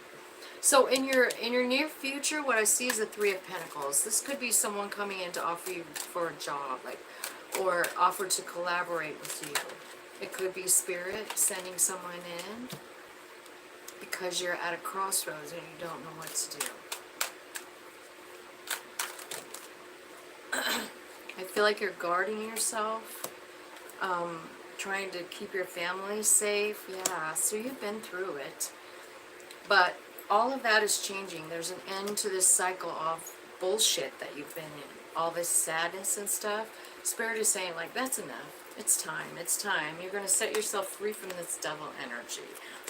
So in your near future, what I see is a Three of Pentacles. This could be someone coming in to offer you for a job, like, or offer to collaborate with you. It could be Spirit sending someone in because you're at a crossroads and you don't know what to do. I feel like you're guarding yourself, trying to keep your family safe. Yeah, so you've been through it. But all of that is changing. There's an end to this cycle of bullshit that you've been in. All this sadness and stuff. Spirit is saying, like, that's enough. It's time. It's time. You're going to set yourself free from this devil energy.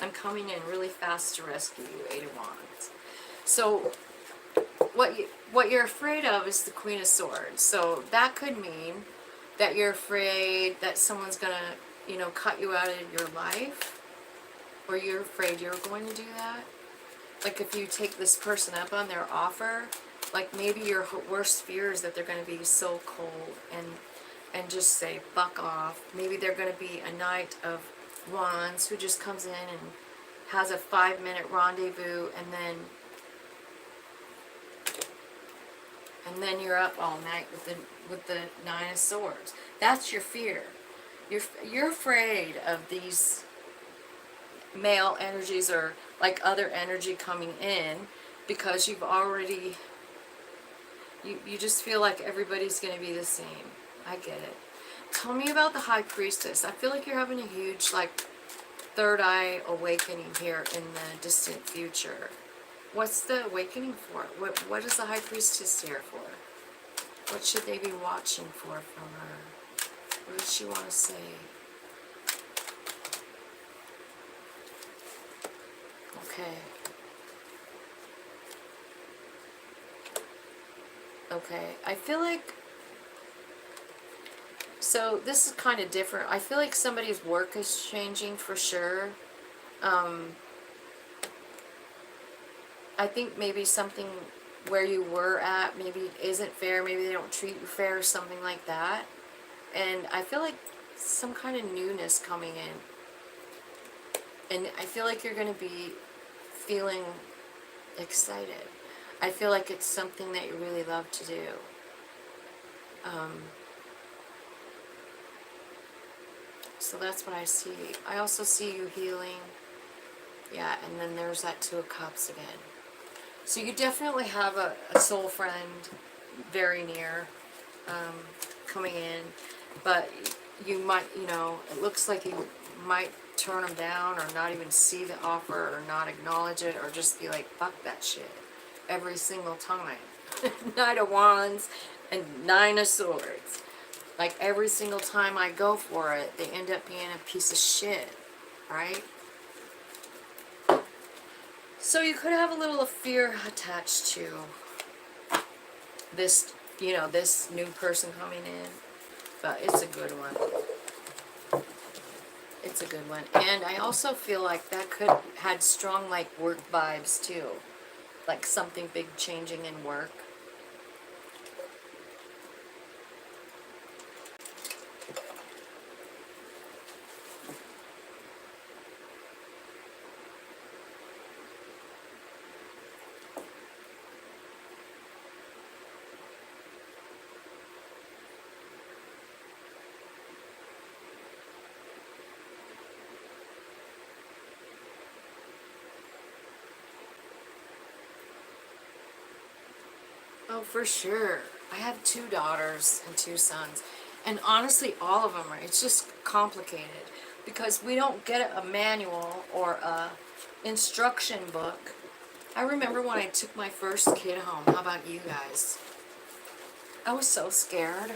I'm coming in really fast to rescue you, 8 of Wands. So what you're afraid of is the Queen of Swords. So that could mean that you're afraid that someone's going to, you know, cut you out of your life. Or you're afraid you're going to do that. Like if you take this person up on their offer, like maybe your worst fear is that they're going to be so cold and just say, fuck off. Maybe they're going to be a Knight of Wands who just comes in and has a 5-minute rendezvous, and then you're up all night with the 9 of Swords. That's your fear. You're afraid of these male energies or like other energy coming in because you've already, you just feel like everybody's going to be the same. I get it. Tell me about the High Priestess. I feel like you're having a huge, like, third eye awakening here in the distant future. What's the awakening for? What is the High Priestess here for? What should they be watching for from her? What does she want to say? Okay. Okay. I feel like, so this is kind of different. I feel like somebody's work is changing for sure. I think maybe something where you were at maybe isn't fair. Maybe they don't treat you fair or something like that. And I feel like some kind of newness coming in. And I feel like you're going to be feeling excited. I feel like it's something that you really love to do. So that's what I see. I also see you healing. Yeah, and then there's that Two of Cups again. So you definitely have a soul friend very near coming in. But you might, you know, it looks like you might turn them down or not even see the offer or not acknowledge it or just be like, fuck that shit every single time. Knight of Wands and 9 of Swords. Like every single time I go for it, they end up being a piece of shit, right? So you could have a little fear attached to this, you know, this new person coming in, but it's a good one. It's a good one. And I also feel like that could had strong like work vibes too. Like something big changing in work. Oh, for sure. I have 2 daughters and 2 sons. And honestly, all of them are, it's just complicated. Because we don't get a manual or a instruction book. I remember when I took my first kid home. How about you guys? I was so scared.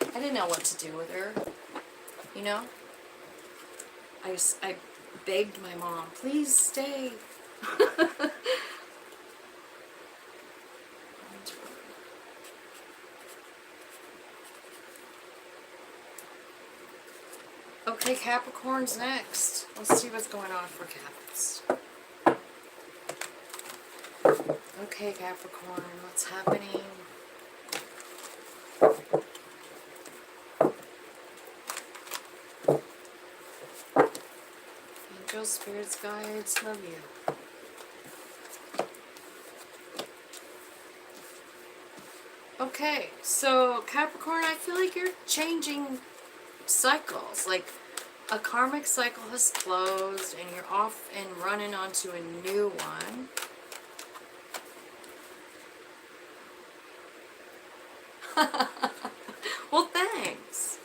I didn't know what to do with her. You know? I begged my mom, please stay. Okay, Capricorn's next. Let's see what's going on for Caps. Okay, Capricorn, what's happening? Angels, spirits, guides, love you. Okay, so Capricorn, I feel like you're changing cycles. Like a karmic cycle has closed and you're off and running onto a new one. Well, thanks.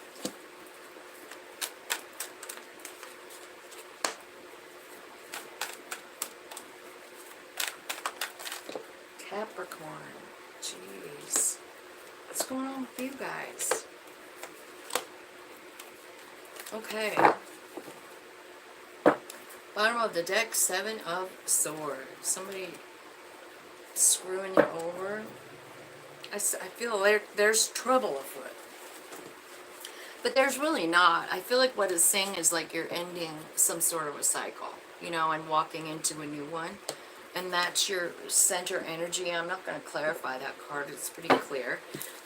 Capricorn. Jeez. What's going on with you guys? Okay. Bottom of the deck, 7 of Swords. Somebody screwing you over. I feel like there's trouble afoot. But there's really not. I feel like what it's saying is like you're ending some sort of a cycle, you know, and walking into a new one. And that's your center energy. I'm not going to clarify that card. It's pretty clear.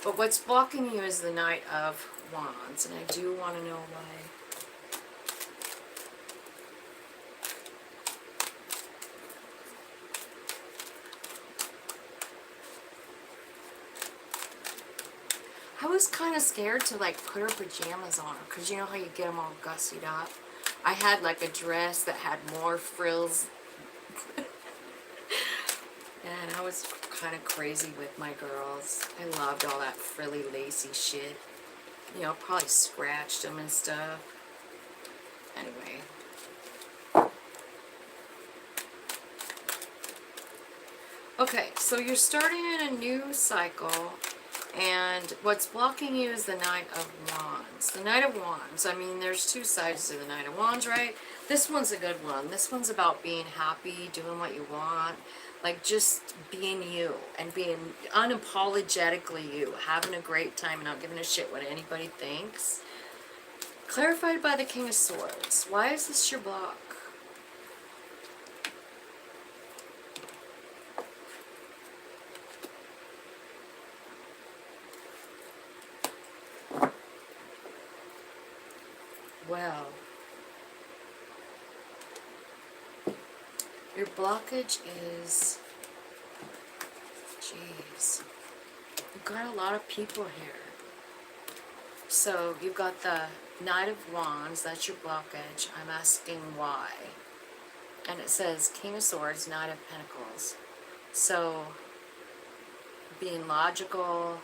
But what's blocking you is the Knight of Wands. And I do want to know why. I was kind of scared to like put her pajamas on her, because you know how you get them all gussied up. I had like a dress that had more frills. And I was kind of crazy with my girls. I loved all that frilly, lacy shit. You know, probably scratched them and stuff. Anyway. Okay, so you're starting in a new cycle. And what's blocking you is the Knight of Wands. The Knight of Wands, I mean, there's 2 sides to the Knight of Wands, right? This one's a good one. This one's about being happy, doing what you want, like just being you and being unapologetically you, having a great time and not giving a shit what anybody thinks. Clarified by the King of Swords. Why is this your block? Well, your blockage is, jeez, you've got a lot of people here. So you've got the Knight of Wands, that's your blockage. I'm asking why. And it says King of Swords, Knight of Pentacles. So being logical,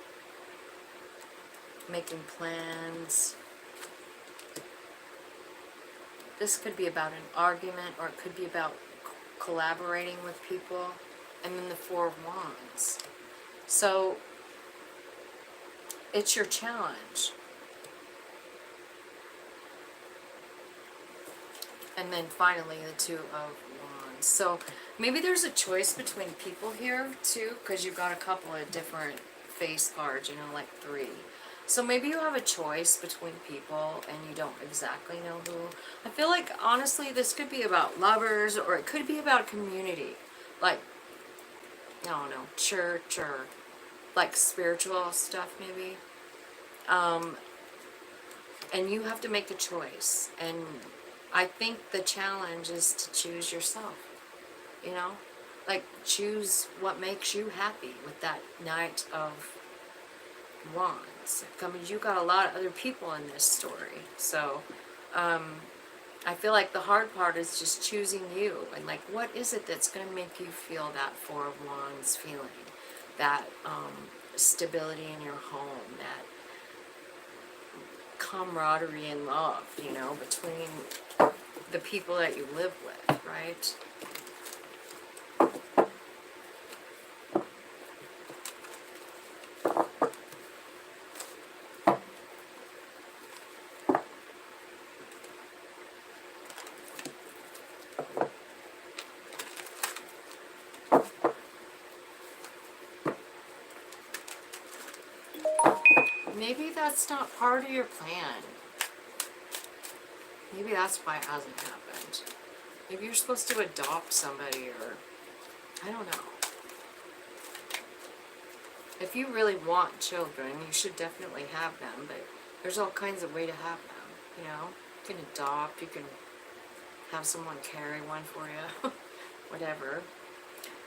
making plans. This could be about an argument, or it could be about collaborating with people. And then the Four of Wands. So it's your challenge. And then finally, the Two of Wands. So maybe there's a choice between people here, too, because you've got a couple of different face cards, you know, like 3. So maybe you have a choice between people and you don't exactly know who. I feel like, honestly, this could be about lovers, or it could be about community. Like, I don't know, church, or like spiritual stuff, maybe. And you have to make a choice. And I think the challenge is to choose yourself, you know? Like, choose what makes you happy with that Knight of Wands. I mean, you got a lot of other people in this story. So, I feel like the hard part is just choosing you. And, like, what is it that's going to make you feel that Four of Wands feeling? That stability in your home, that camaraderie and love, you know, between the people that you live with, right? Maybe that's not part of your plan. Maybe that's why it hasn't happened. Maybe you're supposed to adopt somebody, or I don't know. If you really want children, you should definitely have them, but there's all kinds of way to have them, you know? You can adopt, you can have someone carry one for you, whatever.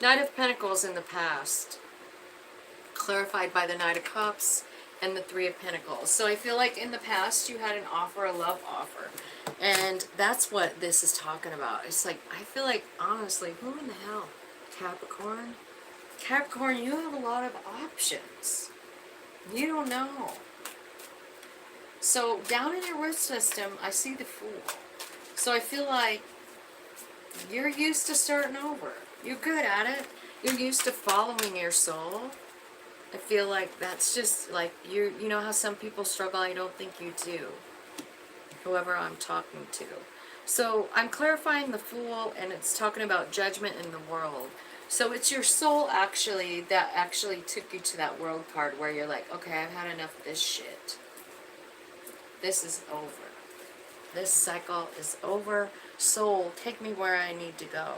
Knight of Pentacles in the past, clarified by the Knight of Cups and the Three of Pentacles. So I feel like in the past you had an offer, a love offer. And that's what this is talking about. It's like, I feel like, honestly, who in the hell? Capricorn? Capricorn, you have a lot of options. You don't know. So down in your root system, I see the Fool. So I feel like you're used to starting over. You're good at it. You're used to following your soul. I feel like that's just like, you know how some people struggle? I don't think you do. Whoever I'm talking to. So I'm clarifying the Fool, and it's talking about judgment in the world. So it's your soul actually that actually took you to that World card where you're like, okay, I've had enough of this shit. This is over. This cycle is over. Soul, take me where I need to go.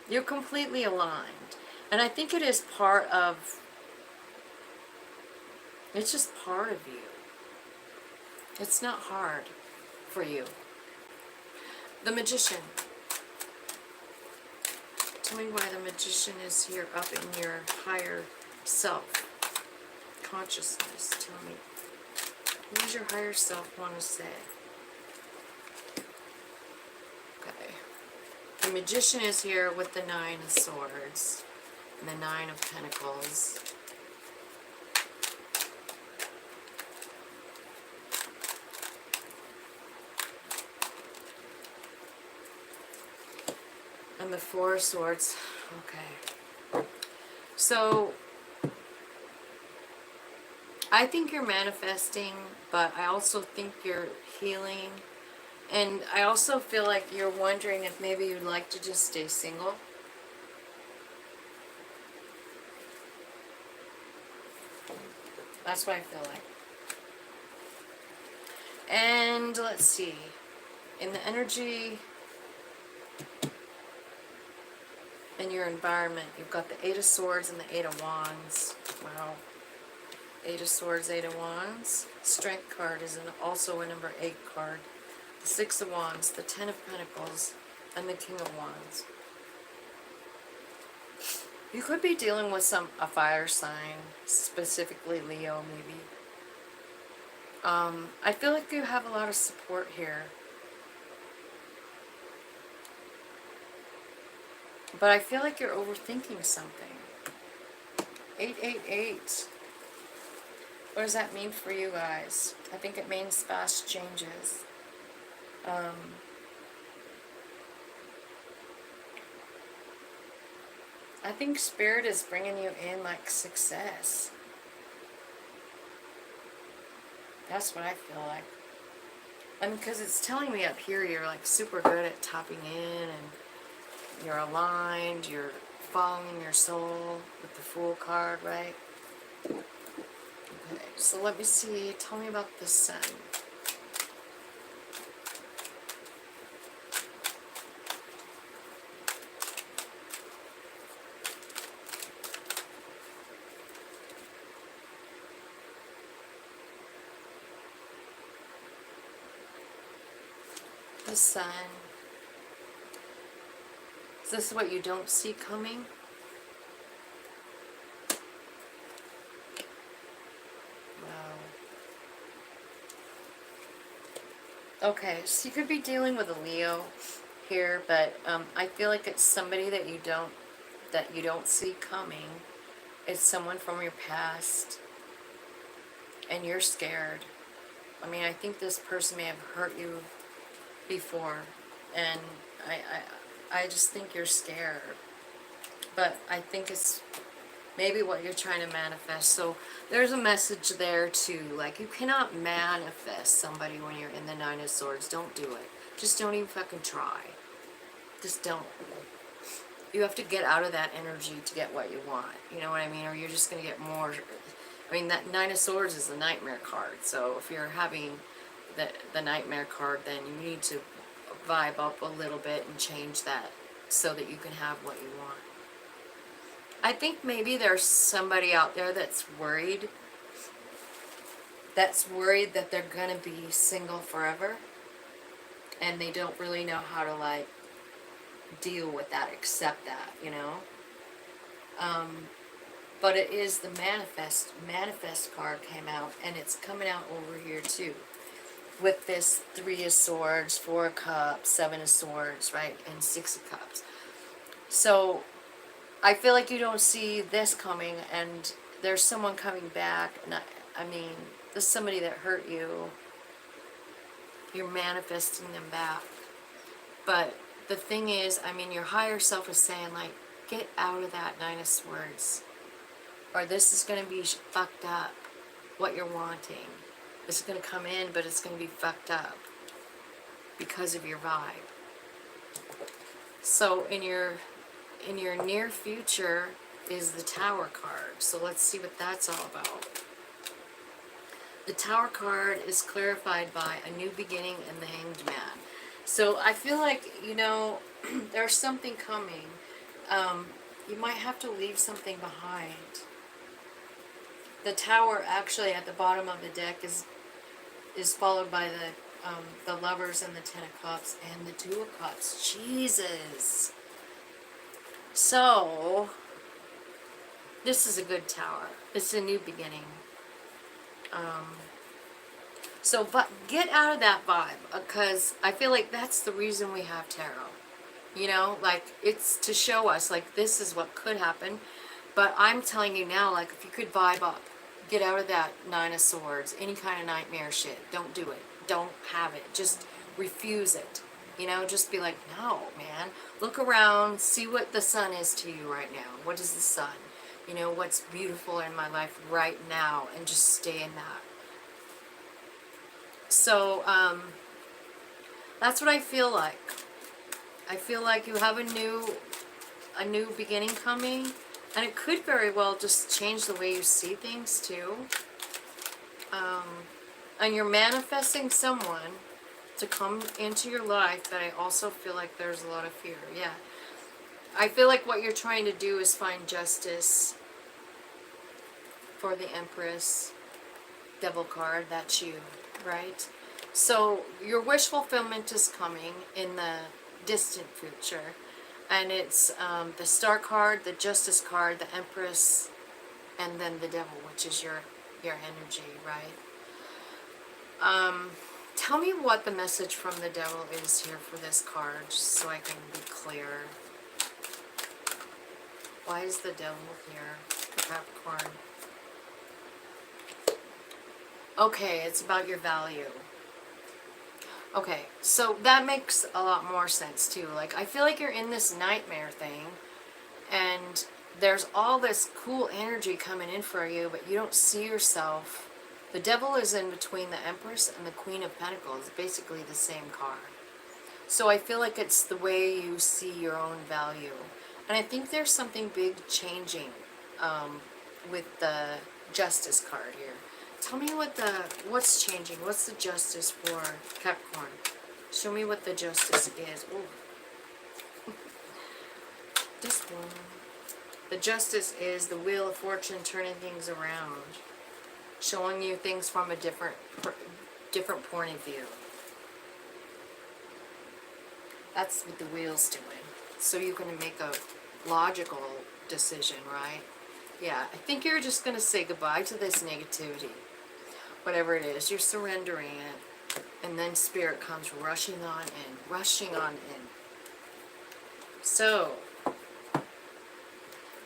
You're completely aligned. And I think it is part of, it's just part of you. It's not hard for you. The Magician. Tell me why the Magician is here up in your higher self consciousness. Tell me. What does your higher self want to say? Okay. The Magician is here with the Nine of Swords and the Nine of Pentacles. And the Four of Swords. Okay. So, I think you're manifesting, but I also think you're healing. And I also feel like you're wondering if maybe you'd like to just stay single. That's what I feel like. And let's see. In the energy, in your environment, you've got the Eight of Swords and the Eight of Wands. Wow. Eight of Swords, Eight of Wands. Strength card is also a number 8 card. The Six of Wands, the Ten of Pentacles, and the King of Wands. You could be dealing with a fire sign, specifically Leo, maybe. I feel like you have a lot of support here. But I feel like you're overthinking something. 888. What does that mean for you guys? I think it means fast changes. I think Spirit is bringing you in like success. That's what I feel like. I mean, because it's telling me up here you're like super good at tapping in and you're aligned, you're following your soul with the Fool card, right? Okay, so let me see. Tell me about the Sun. The Sun. Is this what you don't see coming? Wow. Okay, so you could be dealing with a Leo here, but I feel like it's somebody that you don't see coming. It's someone from your past, and you're scared. I mean, I think this person may have hurt you before, and I just think you're scared. But I think it's maybe what you're trying to manifest. So there's a message there too. Like, you cannot manifest somebody when you're in the Nine of Swords. Don't do it. Just don't even fucking try. Just don't. You have to get out of that energy to get what you want. You know what I mean? Or you're just going to get more. I mean, that Nine of Swords is the nightmare card. So if you're having the nightmare card, then you need to vibe up a little bit and change that so that you can have what you want. I think maybe there's somebody out there that's worried that they're gonna be single forever, and they don't really know how to like deal with that, accept that, you know. But it is the manifest card came out, and it's coming out over here too, with this Three of Swords, Four of Cups, Seven of Swords, right, and Six of Cups. So I feel like you don't see this coming, and there's someone coming back, and I mean, there's somebody that hurt you. You're manifesting them back. But the thing is, I mean, your higher self is saying, like, get out of that Nine of Swords, or this is going to be fucked up, what you're wanting. This is going to come in, but it's going to be fucked up because of your vibe. So in your near future is the Tower card. So let's see what that's all about. The Tower card is clarified by a new beginning and the Hanged Man. So I feel like, you know, there's something coming. You might have to leave something behind. The Tower actually at the bottom of the deck is followed by the Lovers and the Ten of Cups and the Two of Cups. Jesus. So, this is a good Tower. It's a new beginning. But get out of that vibe, because I feel like that's the reason we have tarot. You know, like, it's to show us, like, this is what could happen. But I'm telling you now, like, if you could vibe up, get out of that Nine of Swords, any kind of nightmare shit. Don't do it. Don't have it. Just refuse it. You know, just be like, no, man. Look around, see what the sun is to you right now. What is the sun? You know, what's beautiful in my life right now, and just stay in that. So, that's what I feel like. I feel like you have a new beginning coming, and it could very well just change the way you see things too. And you're manifesting someone to come into your life, but I also feel like there's a lot of fear. Yeah. I feel like what you're trying to do is find justice for the Empress. Devil card, that's you, right? So your wish fulfillment is coming in the distant future, and it's the Star card, the Justice card, the Empress, and then the Devil, which is your energy, right? Tell me what the message from the Devil is here for this card, just so I can be clear. Why is the Devil here for Capricorn? Okay, it's about your value. Okay, so that makes a lot more sense too. Like, I feel like you're in this nightmare thing, and there's all this cool energy coming in for you, but you don't see yourself The Devil is in between the Empress and the Queen of Pentacles, basically the same card. So I feel like it's the way you see your own value. And I think there's something big changing with the Justice card here. Tell me what's changing. What's the Justice for Capricorn? Show me what the Justice is. Ooh. This one. The Justice is the Wheel of Fortune turning things around. Showing you things from a different point of view. That's what the wheel's doing. So you're going to make a logical decision, right? Yeah, I think you're just going to say goodbye to this negativity. Whatever it is, you're surrendering it. And then Spirit comes rushing on in, rushing on in. So,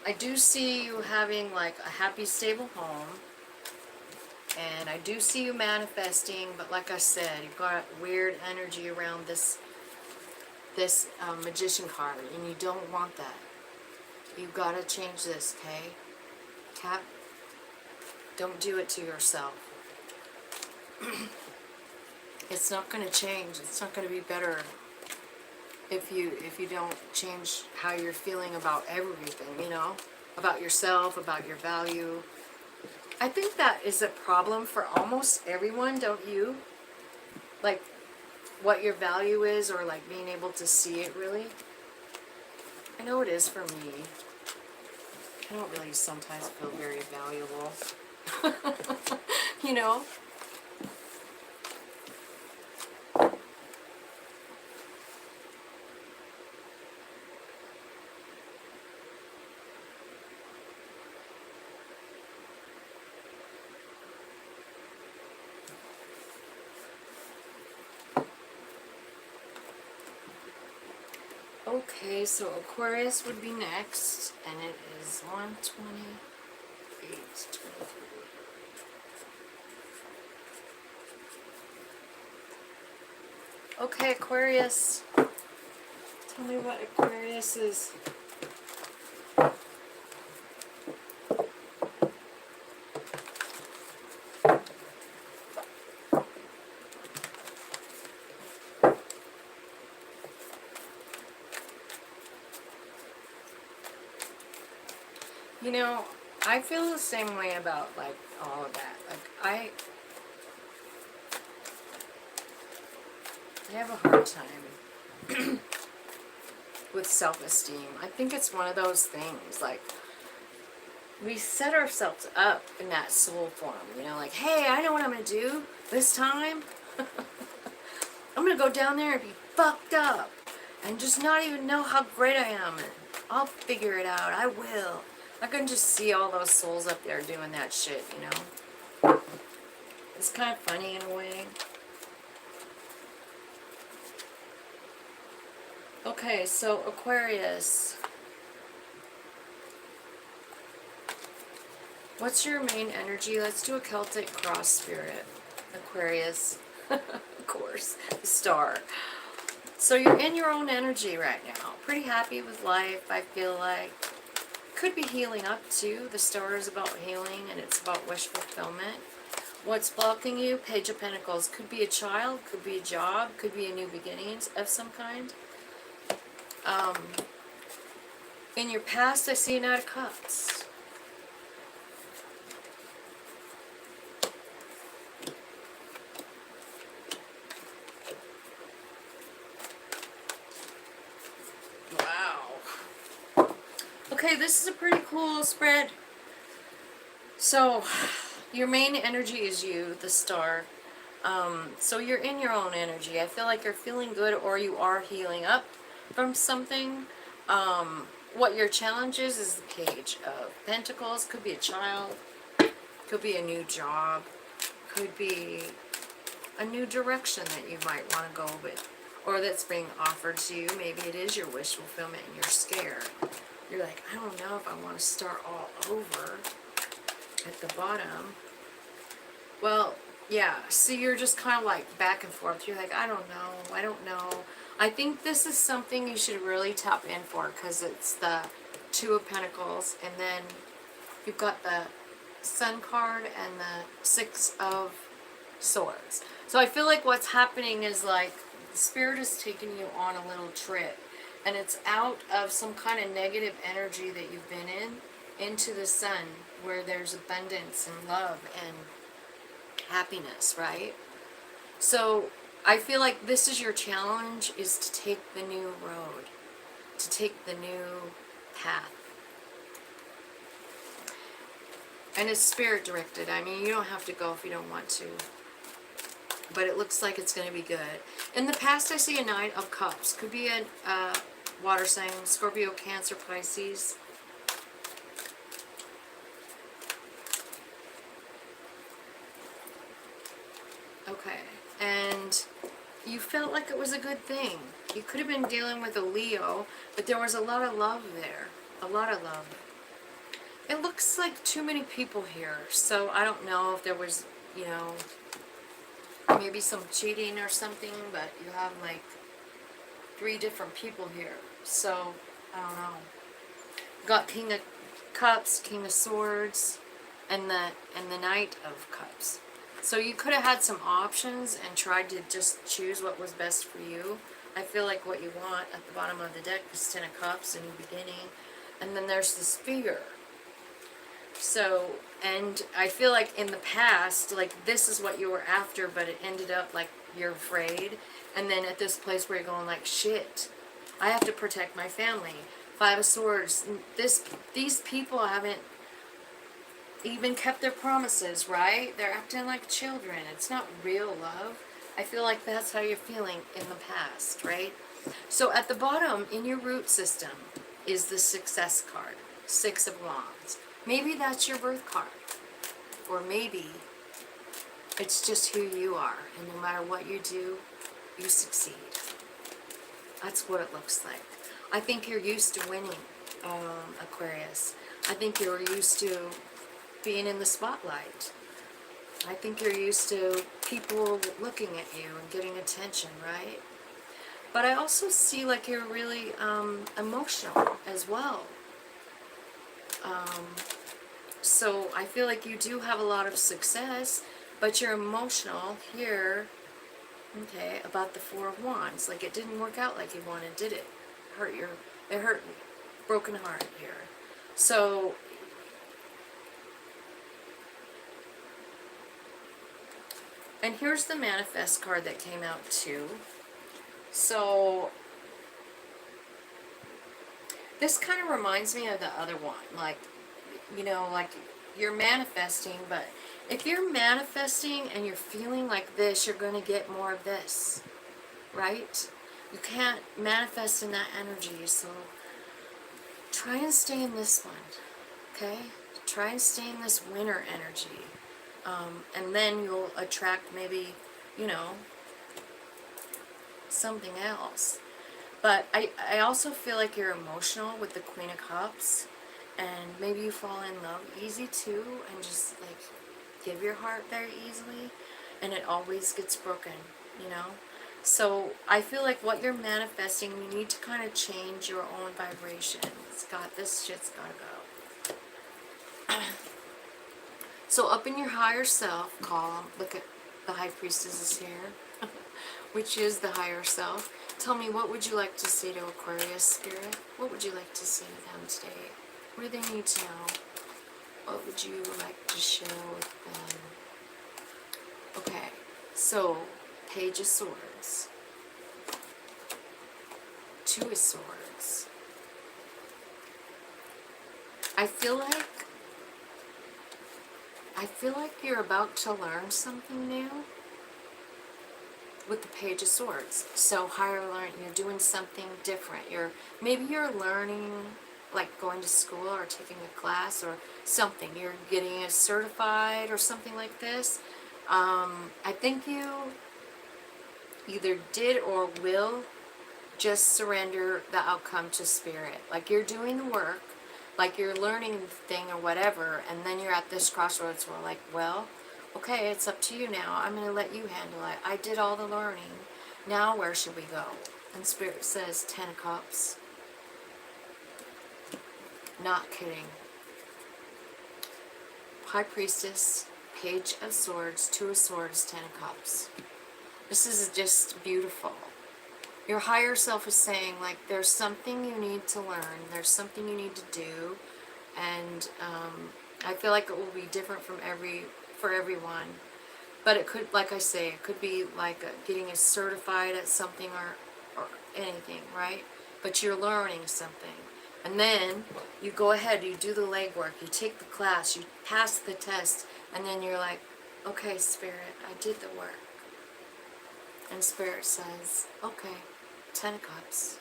I do see you having like a happy, stable home. And I do see you manifesting, but like I said, you've got weird energy around this Magician card, and you don't want that. You've got to change this, okay? Cap, don't do it to yourself. It's not going to change. It's not going to be better if you don't change how you're feeling about everything, you know? About yourself, about your value. I think that is a problem for almost everyone, don't you? Like, what your value is, or like being able to see it really. I know it is for me. I don't really sometimes feel very valuable. You know? Okay, so Aquarius would be next, and it is 128, 23. Okay, Aquarius. Tell me what Aquarius is. You know, I feel the same way about, like, all of that. Like, I have a hard time with self-esteem. I think it's one of those things, like, we set ourselves up in that soul form, you know, like, hey, I know what I'm going to do this time. I'm going to go down there and be fucked up and just not even know how great I am. And I'll figure it out. I will. I can just see all those souls up there doing that shit, you know. It's kind of funny in a way. Okay, so Aquarius. What's your main energy? Let's do a Celtic cross spirit. Aquarius. Of course. The star. So you're in your own energy right now. Pretty happy with life, I feel like. Could be healing up too. The star is about healing, and it's about wish fulfillment. What's blocking you? Page of Pentacles. Could be a child, could be a job, could be a new beginnings of some kind. In your past, I see a Knight of Cups. Okay, this is a pretty cool spread. So, your main energy is you, the star. So you're in your own energy. I feel like you're feeling good, or you are healing up from something. What your challenge is the Page of Pentacles. Could be a child. Could be a new job. Could be a new direction that you might want to go with, or that's being offered to you. Maybe it is your wish fulfillment and you're scared. You're like, I don't know if I want to start all over at the bottom. Well, yeah, so you're just kind of like back and forth. You're like, I don't know. I think this is something you should really tap in for, because it's the Two of Pentacles, and then you've got the Sun card and the Six of Swords. So I feel like what's happening is like the Spirit is taking you on a little trip, and it's out of some kind of negative energy that you've been in into the Sun, where there's abundance and love and happiness, right? So I feel like this is your challenge, is to take the new road, to take the new path. And it's spirit directed. I mean, you don't have to go if you don't want to. But it looks like it's going to be good. In the past, I see a Nine of Cups. Could be a water sign, Scorpio, Cancer, Pisces. Okay. And you felt like it was a good thing. You could have been dealing with a Leo, but there was a lot of love there. A lot of love. It looks like too many people here, so I don't know if there was, you know, maybe some cheating or something, but you have like 3 different people here, so I don't know. Got King of Cups, King of Swords, and the Knight of Cups. So you could have had some options and tried to just choose what was best for you. I feel like what you want at the bottom of the deck is 10 of Cups in the beginning, and then there's this fear. So, and I feel like in the past, like this is what you were after, but it ended up like you're afraid. And then at this place where you're going like, shit, I have to protect my family. 5 of Swords. These people haven't even kept their promises, right? They're acting like children. It's not real love. I feel like that's how you're feeling in the past, right? So at the bottom in your root system is the Success card, 6 of Wands. Maybe that's your birth card, or maybe it's just who you are, and no matter what you do, you succeed. That's what it looks like. I think you're used to winning, Aquarius. I think you're used to being in the spotlight. I think you're used to people looking at you and getting attention, right? But I also see like you're really emotional as well. So I feel like you do have a lot of success, but you're emotional here, okay, about the 4 of Wands. Like it didn't work out like you wanted, did it? It hurt me. Broken heart here. So, and here's the Manifest card that came out too. So, this kind of reminds me of the other one. Like, you know, like you're manifesting, but if you're manifesting and you're feeling like this, you're going to get more of this, right? You can't manifest in that energy, so try and stay in this one, okay? Try and stay in this winter energy, and then you'll attract maybe, you know, something else. But I also feel like you're emotional with the Queen of Cups, and maybe you fall in love easy too, and just like give your heart very easily, and it always gets broken, you know? So I feel like what you're manifesting, you need to kind of change your own vibration. This shit's gotta go. So up in your higher self column, look at the High Priestess is here, which is the higher self. Tell me, what would you like to say to Aquarius Spirit? What would you like to say to them today? What do they need to know? What would you like to share with them? Okay, so Page of Swords, 2 of Swords. I feel like you're about to learn something new with the Page of Swords. So higher learning, you're doing something different. Maybe you're learning, like going to school or taking a class or something. You're getting it certified or something like this. I think you either did or will just surrender the outcome to Spirit. Like you're doing the work, like you're learning the thing or whatever, and then you're at this crossroads where like, well, okay, it's up to you now. I'm going to let you handle it. I did all the learning. Now where should we go? And Spirit says 10 of Cups. Not kidding. High Priestess, Page of Swords, Two of Swords, Ten of Cups. This is just beautiful. Your higher self is saying, like, there's something you need to learn. There's something you need to do. And I feel like it will be different for everyone. But it could, like I say, it could be like getting certified at something or anything, right? But you're learning something. And then you go ahead, you do the legwork, you take the class, you pass the test, and then you're like, okay, Spirit, I did the work. And Spirit says, okay, 10 of Cups.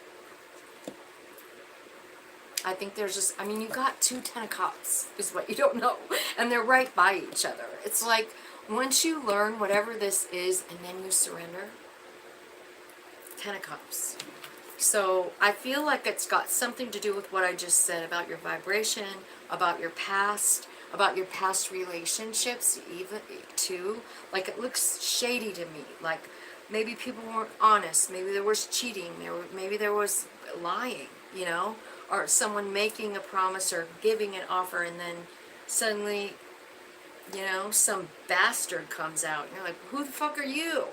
I think there's just, I mean, you got two 10 of Cups, is what you don't know. And they're right by each other. It's like, once you learn whatever this is, and then you surrender, 10 of Cups. So I feel like it's got something to do with what I just said about your vibration, about your past relationships even too. Like, it looks shady to me. Like, maybe people weren't honest. Maybe there was cheating. Maybe there was lying, you know? Or someone making a promise or giving an offer, and then suddenly, you know, some bastard comes out. And you're like, who the fuck are you?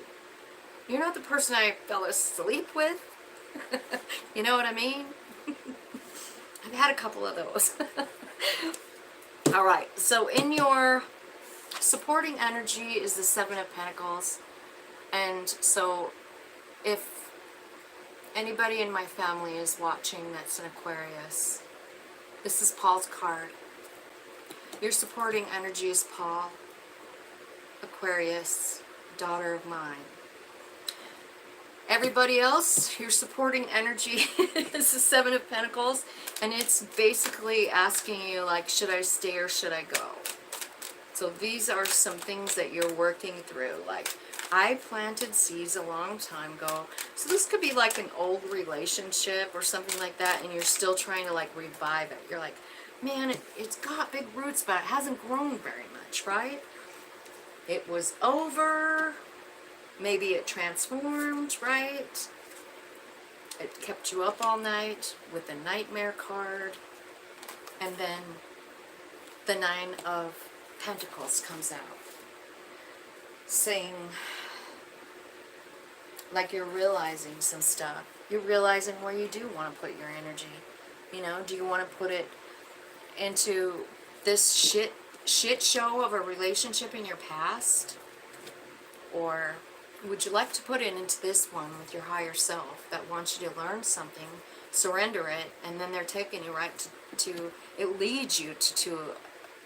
You're not the person I fell asleep with. You know what I mean? I've had a couple of those. Alright, so in your supporting energy is the Seven of Pentacles. And so if anybody in my family is watching that's an Aquarius, this is Paul's card. Your supporting energy is Paul, Aquarius, daughter of mine. Everybody else, your supporting energy is the Seven of Pentacles, and it's basically asking you, like, should I stay or should I go? So these are some things that you're working through. Like, I planted seeds a long time ago. So this could be like an old relationship or something like that, and you're still trying to, like, revive it. You're like, man, it's got big roots, but it hasn't grown very much, right? It was over. Maybe it transformed, right? It kept you up all night with the Nightmare card. And then the Nine of Pentacles comes out. Saying, like, you're realizing some stuff. You're realizing where you do want to put your energy. You know, do you want to put it into this shit show of a relationship in your past? Or would you like to put it into this one with your higher self that wants you to learn something, surrender it, and then they're taking you right to it leads you to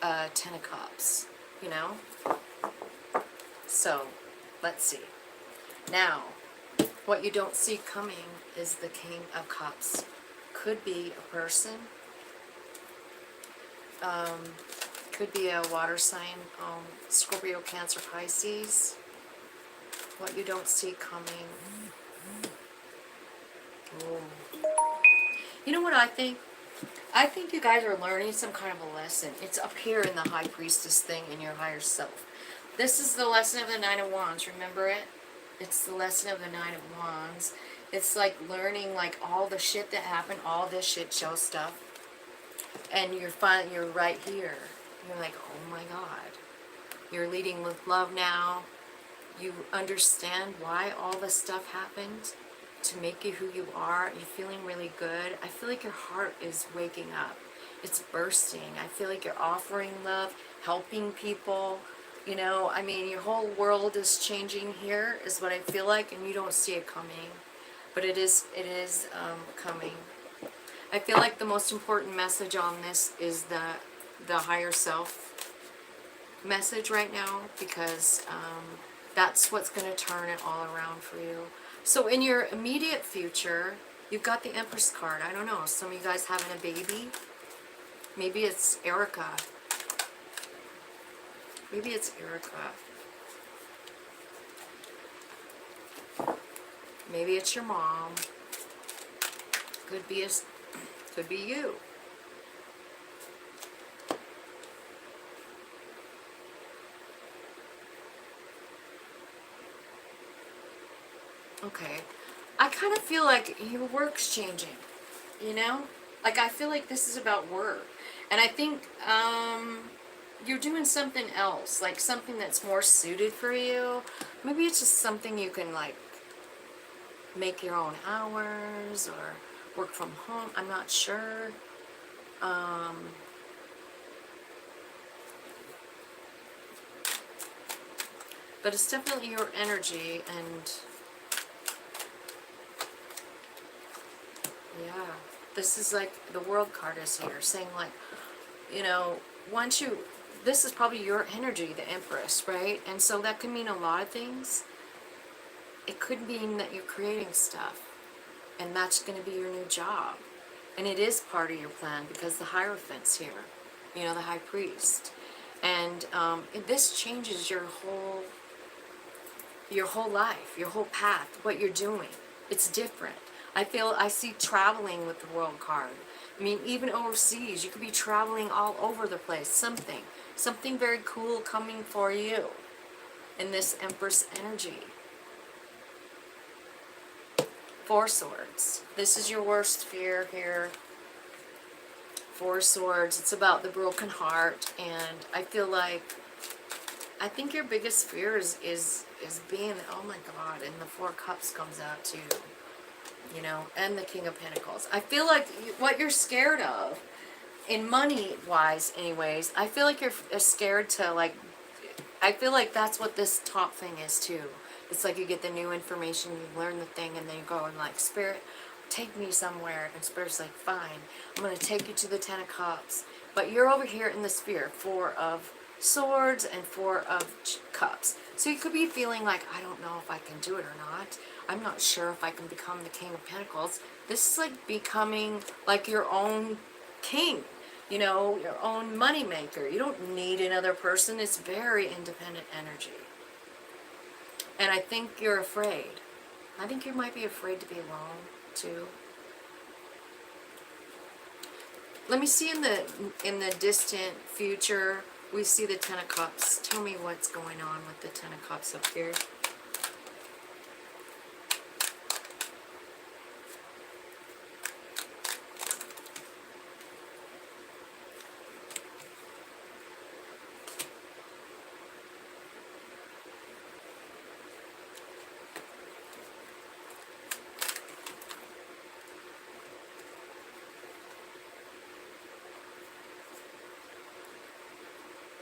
10 of Cups, you know? So, let's see. Now, what you don't see coming is the King of Cups. Could be a person. Could be a water sign, Scorpio, Cancer, Pisces. What you don't see coming. Ooh. You know what I think? I think you guys are learning some kind of a lesson. It's up here in the High Priestess thing in your higher self. This is the lesson of the Nine of Wands. Remember it? It's the lesson of the Nine of Wands. It's like learning, like, all the shit that happened, all this shit show stuff. And you're right here. You're like, oh my God. You're leading with love now. You understand why all this stuff happened to make you who you are. You're feeling really good. I feel like your heart is waking up. It's bursting. I feel like you're offering love, helping people. You know, I mean, your whole world is changing here, is what I feel like, and you don't see it coming. But it is coming. I feel like the most important message on this is the higher self message right now, because that's what's going to turn it all around for you. So in your immediate future, you've got the Empress card. I don't know, some of you guys having a baby. Maybe it's Erica. Maybe it's Erica. Maybe it's your mom. Could be you. Okay. I kind of feel like your work's changing, you know? Like, I feel like this is about work. And I think, you're doing something else, like something that's more suited for you. Maybe it's just something you can like make your own hours or work from home. I'm not sure. But it's definitely your energy, and yeah, this is like the world card is here saying like, you know, once you, this is probably your energy, the Empress, right? And so that could mean a lot of things. It could mean that you're creating stuff, and that's going to be your new job. And it is part of your plan because the Hierophant's here, you know, the High Priest. And this changes your whole life, your whole path, what you're doing. It's different. I see traveling with the world card. I mean, even overseas, you could be traveling all over the place. Something very cool coming for you in this Empress energy. Four Swords. This is your worst fear here. Four Swords. It's about the broken heart, and I think your biggest fear is being, oh my God, and the Four Cups comes out too, you know, and the King of Pentacles. I feel like what you're scared of, in money-wise anyways, I feel like you're scared to, like, I feel like that's what this top thing is too. It's like you get the new information, you learn the thing, and then you go and like, Spirit, take me somewhere. And Spirit's like, fine, I'm going to take you to the Ten of Cups. But you're over here in the sphere, Four of Swords and Four of Cups. So you could be feeling like, I don't know if I can do it or not. I'm not sure if I can become the King of Pentacles. This is like becoming like your own king, you know, your own money maker. You don't need another person. It's very independent energy. And I think you're afraid. I think you might be afraid to be alone too. Let me see in the distant future. We see the Ten of Cups. Tell me what's going on with the Ten of Cups up here.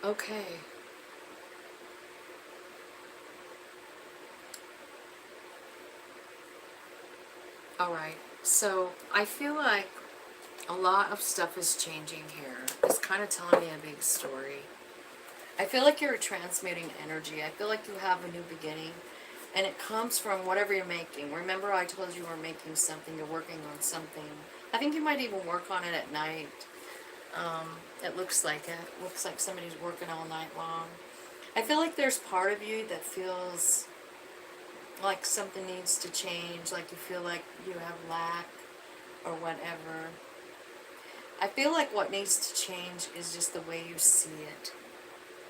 Okay. Alright, so I feel like a lot of stuff is changing here. It's kind of telling me a big story. I feel like you're transmitting energy. I feel like you have a new beginning. And it comes from whatever you're making. Remember I told you we're making something, you're working on something. I think you might even work on it at night. It looks like it. It looks like somebody's working all night long. I feel like there's part of you that feels like something needs to change, like you feel like you have lack or whatever. I feel like what needs to change is just the way you see it.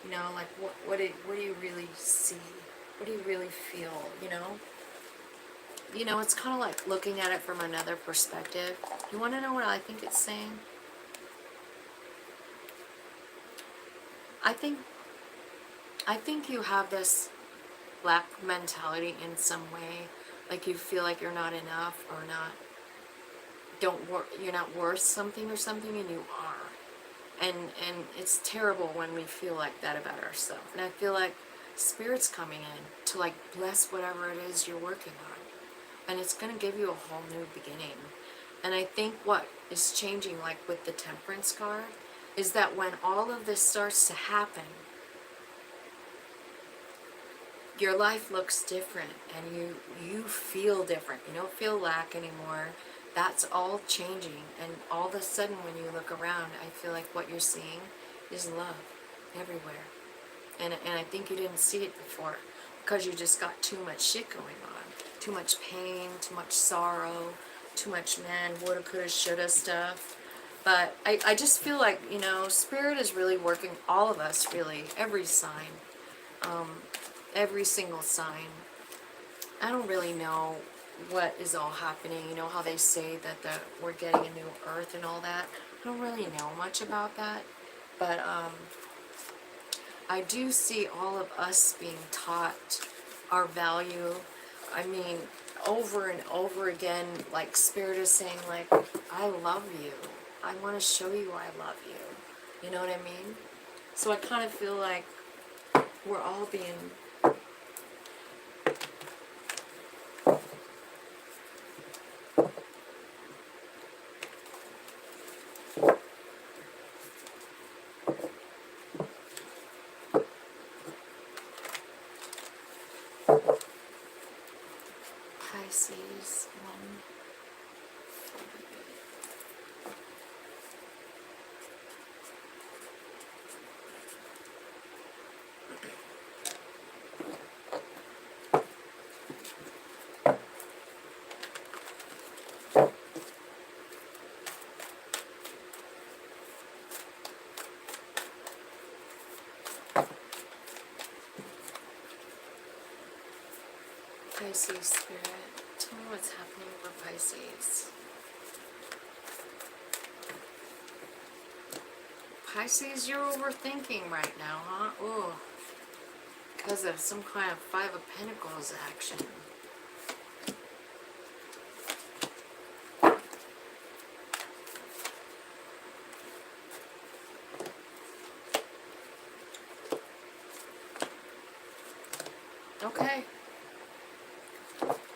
You know, like what do you really see? What do you really feel, you know? You know, it's kind of like looking at it from another perspective. You want to know what I think it's saying? I think you have this lack mentality in some way, like you feel like you're not enough or you're not worth something or something, and you are. And it's terrible when we feel like that about ourselves. And I feel like Spirit's coming in to like bless whatever it is you're working on. And it's going to give you a whole new beginning. And I think what is changing, like with the Temperance card, is that when all of this starts to happen, your life looks different and you feel different. You don't feel lack anymore. That's all changing. And all of a sudden when you look around, I feel like what you're seeing is love everywhere. And I think you didn't see it before because you just got too much shit going on. Too much pain, too much sorrow, too much man, woulda, coulda, shoulda stuff. But I just feel like, you know, Spirit is really working, all of us really, every sign, every single sign. I don't really know what is all happening. You know how they say that we're getting a new earth and all that? I don't really know much about that. But I do see all of us being taught our value. I mean, over and over again, like Spirit is saying, like, I love you. I want to show you I love you. You know what I mean? So I kind of feel like we're all being... Pisces, one. Pisces Spirit, tell me what's happening for Pisces. Pisces, you're overthinking right now, huh? Ooh, because of some kind of Five of Pentacles action. Okay.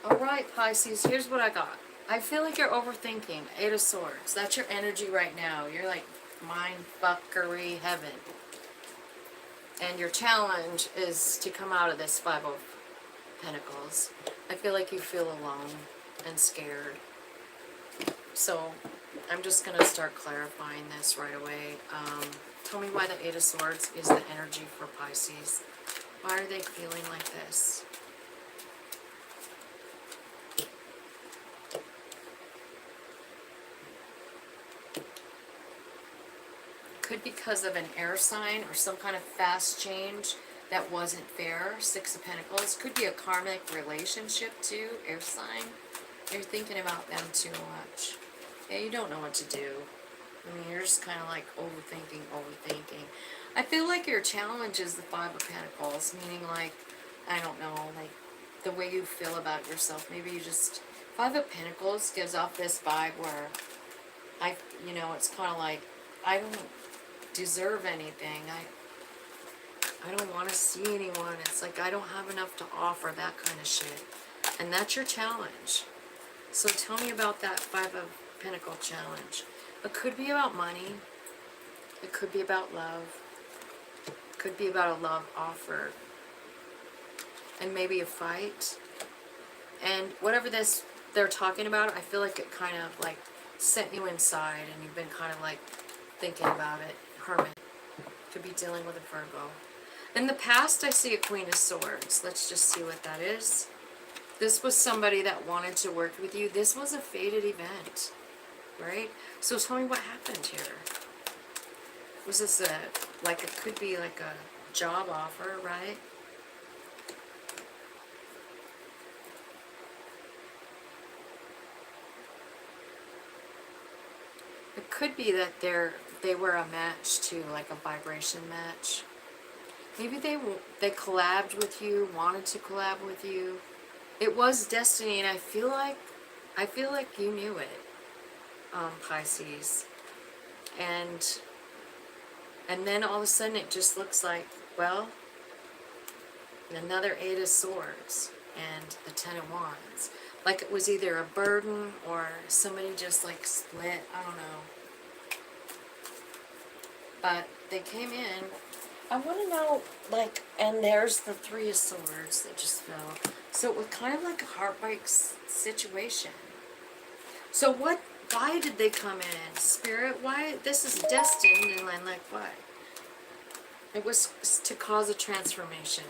Alright, Pisces, here's what I got. I feel like you're overthinking. Eight of Swords. That's your energy right now. You're like mind fuckery heaven. And your challenge is to come out of this Five of Pentacles. I feel like you feel alone and scared. So I'm just going to start clarifying this right away. Tell me why the Eight of Swords is the energy for Pisces. Why are they feeling like this? Could be because of an air sign or some kind of fast change that wasn't fair. Six of Pentacles. Could be a karmic relationship too, air sign. You're thinking about them too much. Yeah, you don't know what to do. I mean, you're just kind of like overthinking. I feel like your challenge is the Five of Pentacles, meaning like, I don't know, like the way you feel about yourself. Maybe you just, Five of Pentacles gives off this vibe where it's kind of like, I don't deserve anything. I don't want to see anyone. It's like I don't have enough to offer, that kind of shit. And that's your challenge. So tell me about that Five of Pentacle challenge. It could be about money. It could be about love. It could be about a love offer. And maybe a fight. And whatever they're talking about, I feel like it kind of like sent you inside and you've been kind of like thinking about it. Hermit. Could be dealing with a Virgo. In the past, I see a Queen of Swords. Let's just see what that is. This was somebody that wanted to work with you. This was a fated event, right? So tell me what happened here. Was this it could be like a job offer, right? It could be that they were a match too, like a vibration match. Maybe they collabed with you, wanted to collab with you. It was destiny, and I feel like you knew it, Pisces. And then all of a sudden it just looks like, well, another Eight of Swords and the Ten of Wands. Like it was either a burden or somebody just like split, I don't know. But they came in. I want to know, like, and there's the Three of Swords that just fell. So it was kind of like a heartbreak situation. So why did they come in? Spirit, why? This is destined, and like what? It was to cause a transformation.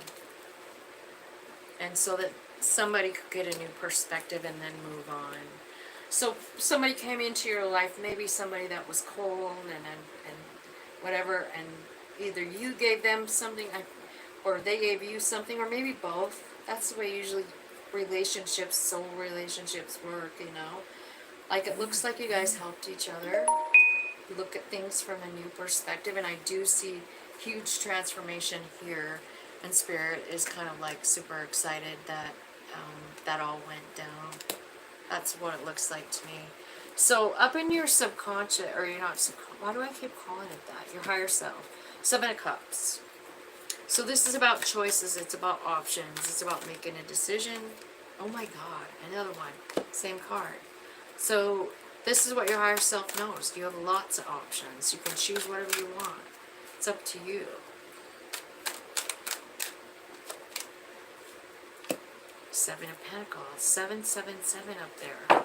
And so that somebody could get a new perspective and then move on. So somebody came into your life, maybe somebody that was cold and whatever, and either you gave them something or they gave you something, or maybe both. That's the way usually relationships, soul relationships work, you know. Like it looks like you guys helped each other look at things from a new perspective, and I do see huge transformation here, and Spirit is kind of like super excited that that all went down. That's what it looks like to me. So up in your subconscious, or you're not subconscious, why do I keep calling it that? Your higher self. 7 of Cups. So this is about choices, it's about options, it's about making a decision. Oh my God, another one, same card. So this is what your higher self knows. You have lots of options. You can choose whatever you want. It's up to you. 7 of Pentacles, 777 up there.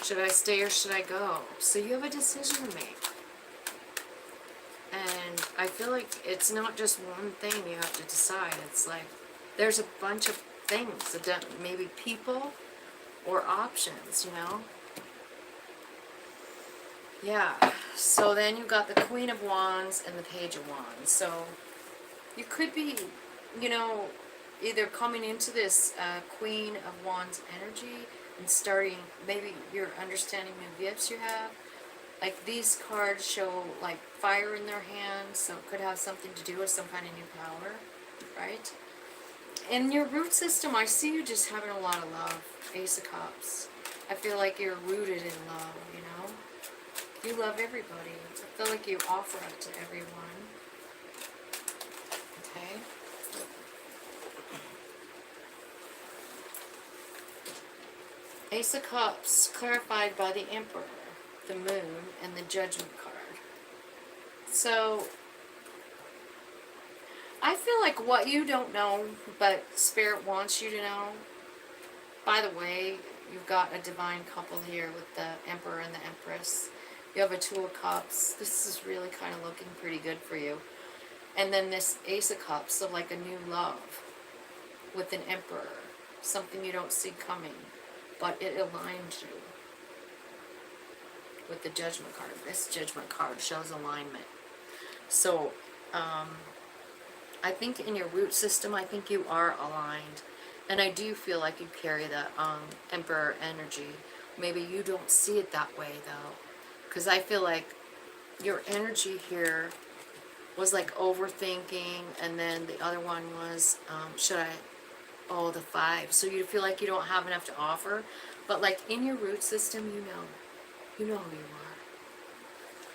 Should I stay or should I go? So you have a decision to make. And I feel like it's not just one thing you have to decide. It's like there's a bunch of things, maybe people or options, you know? Yeah, so then you got the Queen of Wands and the Page of Wands. So you could be, you know, either coming into this Queen of Wands energy and starting, maybe you're understanding new gifts you have. Like these cards show like fire in their hands, so it could have something to do with some kind of new power, right? In your root system, I see you just having a lot of love. Ace of Cups. I feel like you're rooted in love, you know? You love everybody. I feel like you offer it to everyone. Okay? Ace of Cups, clarified by the Emperor, the Moon, and the Judgment card. So, I feel like what you don't know, but Spirit wants you to know. By the way, you've got a divine couple here with the Emperor and the Empress. You have a 2 of Cups. This is really kind of looking pretty good for you. And then this Ace of Cups, so like a new love with an Emperor. Something you don't see coming, but it aligns you with the Judgment card. This Judgment card shows alignment. So, I think in your root system, I think you are aligned. And I do feel like you carry the Emperor energy. Maybe you don't see it that way, though. Because I feel like your energy here was like overthinking. And then the other one was, the 5. So you feel like you don't have enough to offer. But like in your root system, you know. You know who you are.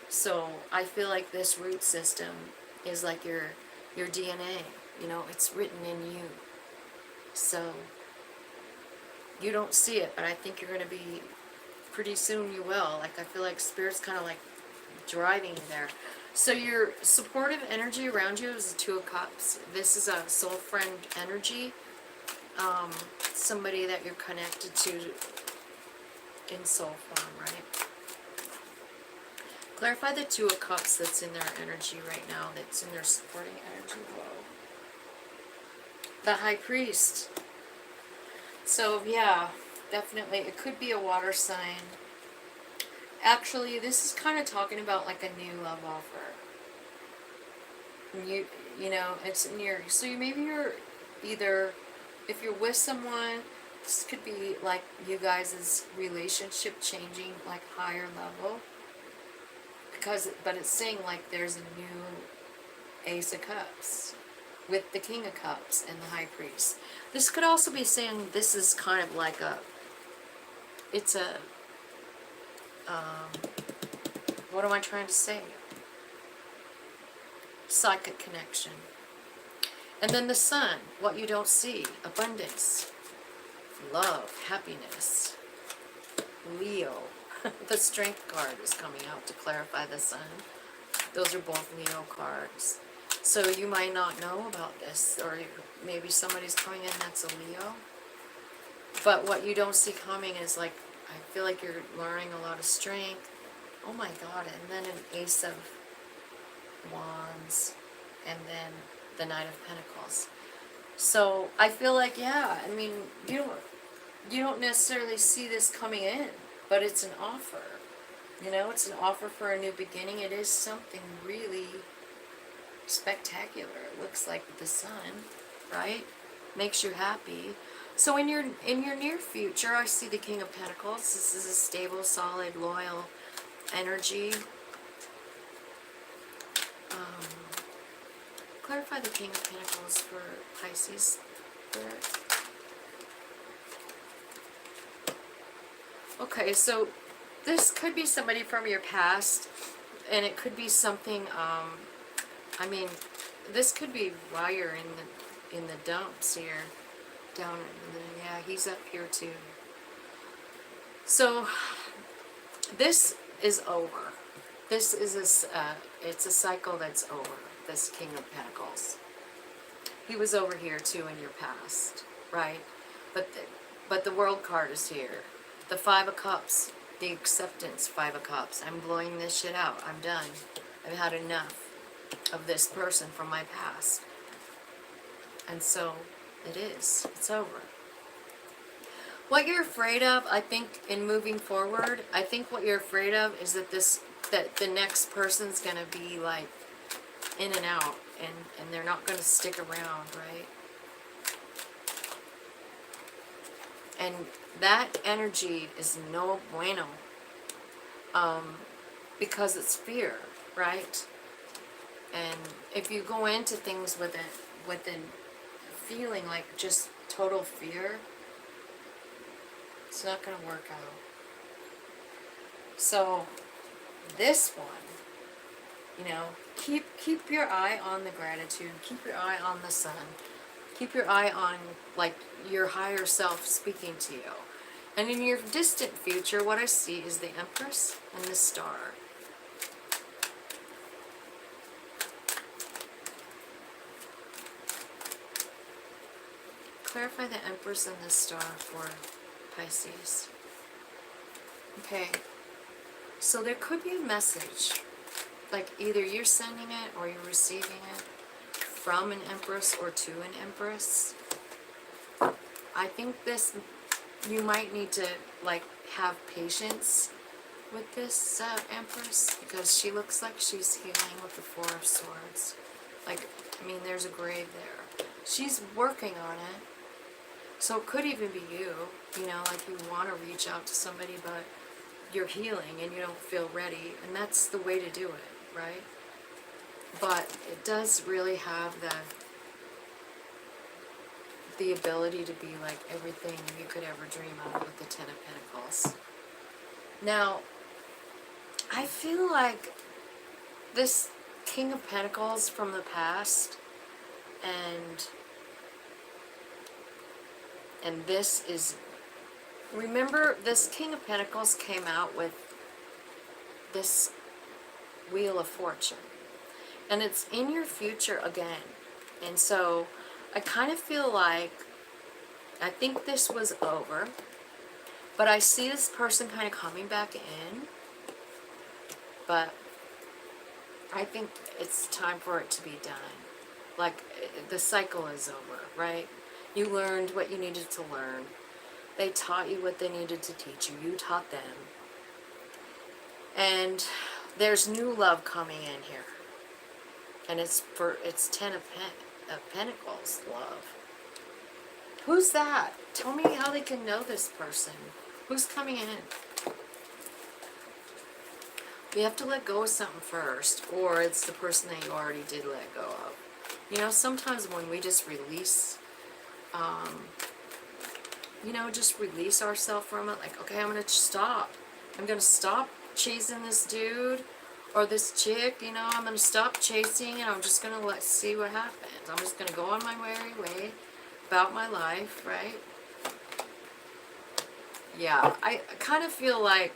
So I feel like this root system is like your DNA. You know, it's written in you. So you don't see it, but I think you're going to be, pretty soon you will. Like I feel like Spirit's kind of like driving you there. So your supportive energy around you is the 2 of Cups. This is a soul friend energy. Somebody that you're connected to in soul form, right? Clarify the 2 of Cups that's in their energy right now, that's in their supporting energy. Whoa. The High Priest. So, yeah, definitely. It could be a water sign. Actually, this is kind of talking about like a new love offer. You know, it's in your... So maybe you're either... If you're with someone, this could be like you guys' relationship changing like higher level. But it's saying like there's a new Ace of Cups with the King of Cups and the High Priest. This could also be saying this is kind of like it's a, what am I trying to say? Psychic connection. And then the Sun, what you don't see, abundance, love, happiness, Leo. The Strength card is coming out to clarify the Sun. Those are both Leo cards. So you might not know about this, or maybe somebody's coming in that's a Leo. But what you don't see coming is like, I feel like you're learning a lot of strength. Oh my God, and then an Ace of Wands, and then the Knight of Pentacles. So I feel like, yeah, I mean, you don't necessarily see this coming in, but it's an offer. You know, it's an offer for a new beginning. It is something really spectacular. It looks like with the Sun, right? Makes you happy. So in your near future, I see the King of Pentacles. This is a stable, solid, loyal energy. Clarify the King of Pentacles for Pisces Spirit. Okay, so this could be somebody from your past, and it could be something, I mean, this could be while you're in the dumps here. Down in the, yeah, he's up here too. So, this is over. This is it's a cycle that's over, this King of Pentacles. He was over here too in your past, right? But the World card is here. The Five of Cups, the acceptance Five of Cups. I'm blowing this shit out. I'm done. I've had enough of this person from my past. And so, it is. It's over. What you're afraid of, I think, in moving forward, I think what you're afraid of is that that the next person's going to be, like, in and out, and they're not going to stick around, right? And that energy is no bueno, because it's fear, right? And if you go into things with a feeling like just total fear, it's not going to work out. So, this one, you know, keep your eye on the gratitude, keep your eye on the sun, keep your eye on, like, your higher self speaking to you. And in your distant future, what I see is the Empress and the Star. Clarify the Empress and the Star for Pisces. Okay, so there could be a message, like either you're sending it or you're receiving it from an Empress or to an Empress. I think this, you might need to, like, have patience with this Empress, because she looks like she's healing with the Four of Swords. Like, I mean, there's a grave there. She's working on it. So it could even be you know, like you want to reach out to somebody, but you're healing and you don't feel ready, and that's the way to do it, right? But it does really have the ability to be like everything you could ever dream of with the Ten of Pentacles. Now, I feel like this King of Pentacles from the past and this is, remember, this King of Pentacles came out with this Wheel of Fortune. And it's in your future again. And so, I kind of feel like, I think this was over. But I see this person kind of coming back in. But I think it's time for it to be done. Like, the cycle is over, right? You learned what you needed to learn. They taught you what they needed to teach you. You taught them. And there's new love coming in here. And it's Ten of Pentacles love. Who's that? Tell me how they can know this person. Who's coming in? You have to let go of something first, or it's the person that you already did let go of. You know, sometimes when we just release, you know, just release ourselves from it. Like, okay, I'm going to stop. I'm going to stop chasing this dude or this chick, you know. I'm going to stop chasing, and I'm just going to see what happens. I'm just going to go on my merry way about my life, right? Yeah, I kind of feel like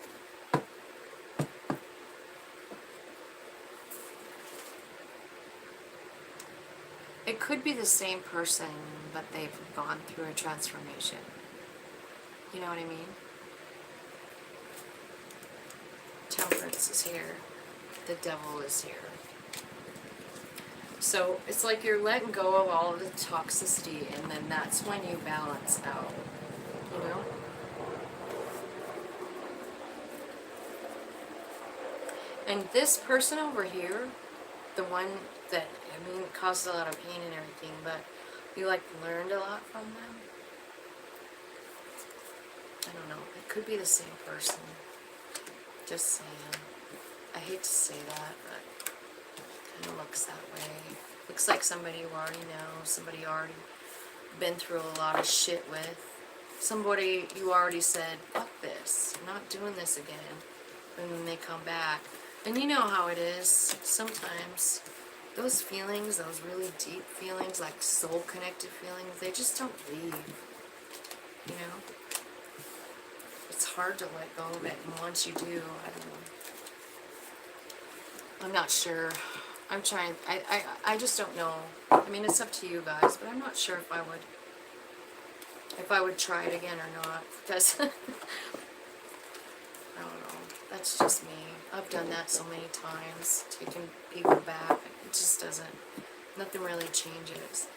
it could be the same person, but they've gone through a transformation. You know what I mean? Temperance is here. The Devil is here. So it's like you're letting go of all of the toxicity, and then that's when you balance out. You know? And this person over here, the one that, I mean, caused a lot of pain and everything, but you, like, learned a lot from them. I don't know. It could be the same person. Just saying. I hate to say that, but It looks that way. Looks like somebody you already know, somebody you already been through a lot of shit with. Somebody you already said, fuck this, I'm not doing this again. And then they come back. And you know how it is. Sometimes those feelings, those really deep feelings, like soul-connected feelings, they just don't leave. You know? It's hard to let go of it. And once you do, I don't know. I'm not sure. I'm trying. I just don't know. I mean, it's up to you guys, but I'm not sure if I would try it again or not, because I don't know. That's just me. I've done that so many times, taking people back. It just doesn't. Nothing really changes.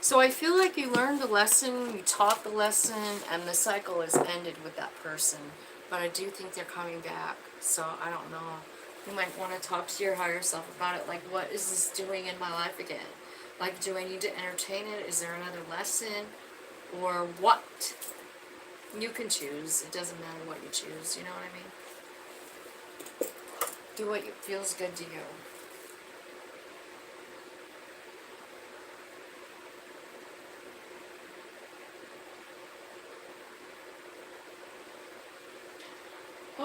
So I feel like you learned the lesson, you taught the lesson, and the cycle is ended with that person. But I do think they're coming back. So I don't know. You might want to talk to your higher self about it. Like, what is this doing in my life again? Like, do I need to entertain it? Is there another lesson? Or what? You can choose. It doesn't matter what you choose. You know what I mean? Do what feels good to you.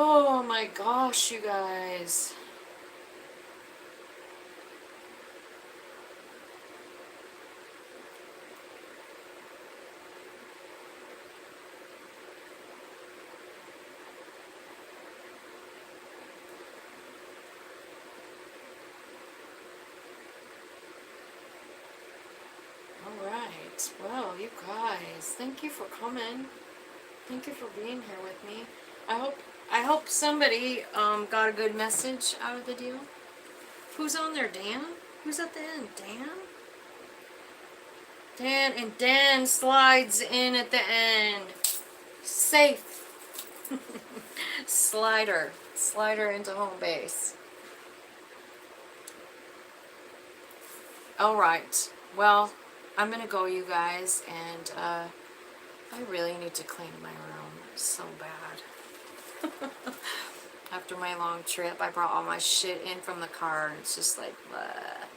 Oh my gosh, you guys. Alright, well, you guys, thank you for coming. Thank you for being here with me. I hope somebody got a good message out of the deal. Who's on there, Dan? Who's at the end? Dan? Dan, and Dan slides in at the end. Safe. Slider into home base. Alright, well, I'm gonna go, you guys, and I really need to clean my room so bad. After my long trip, I brought all my shit in from the car, and it's just like, bleh.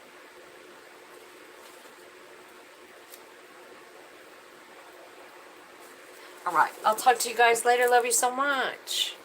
Alright, I'll talk to you guys later. Love you so much.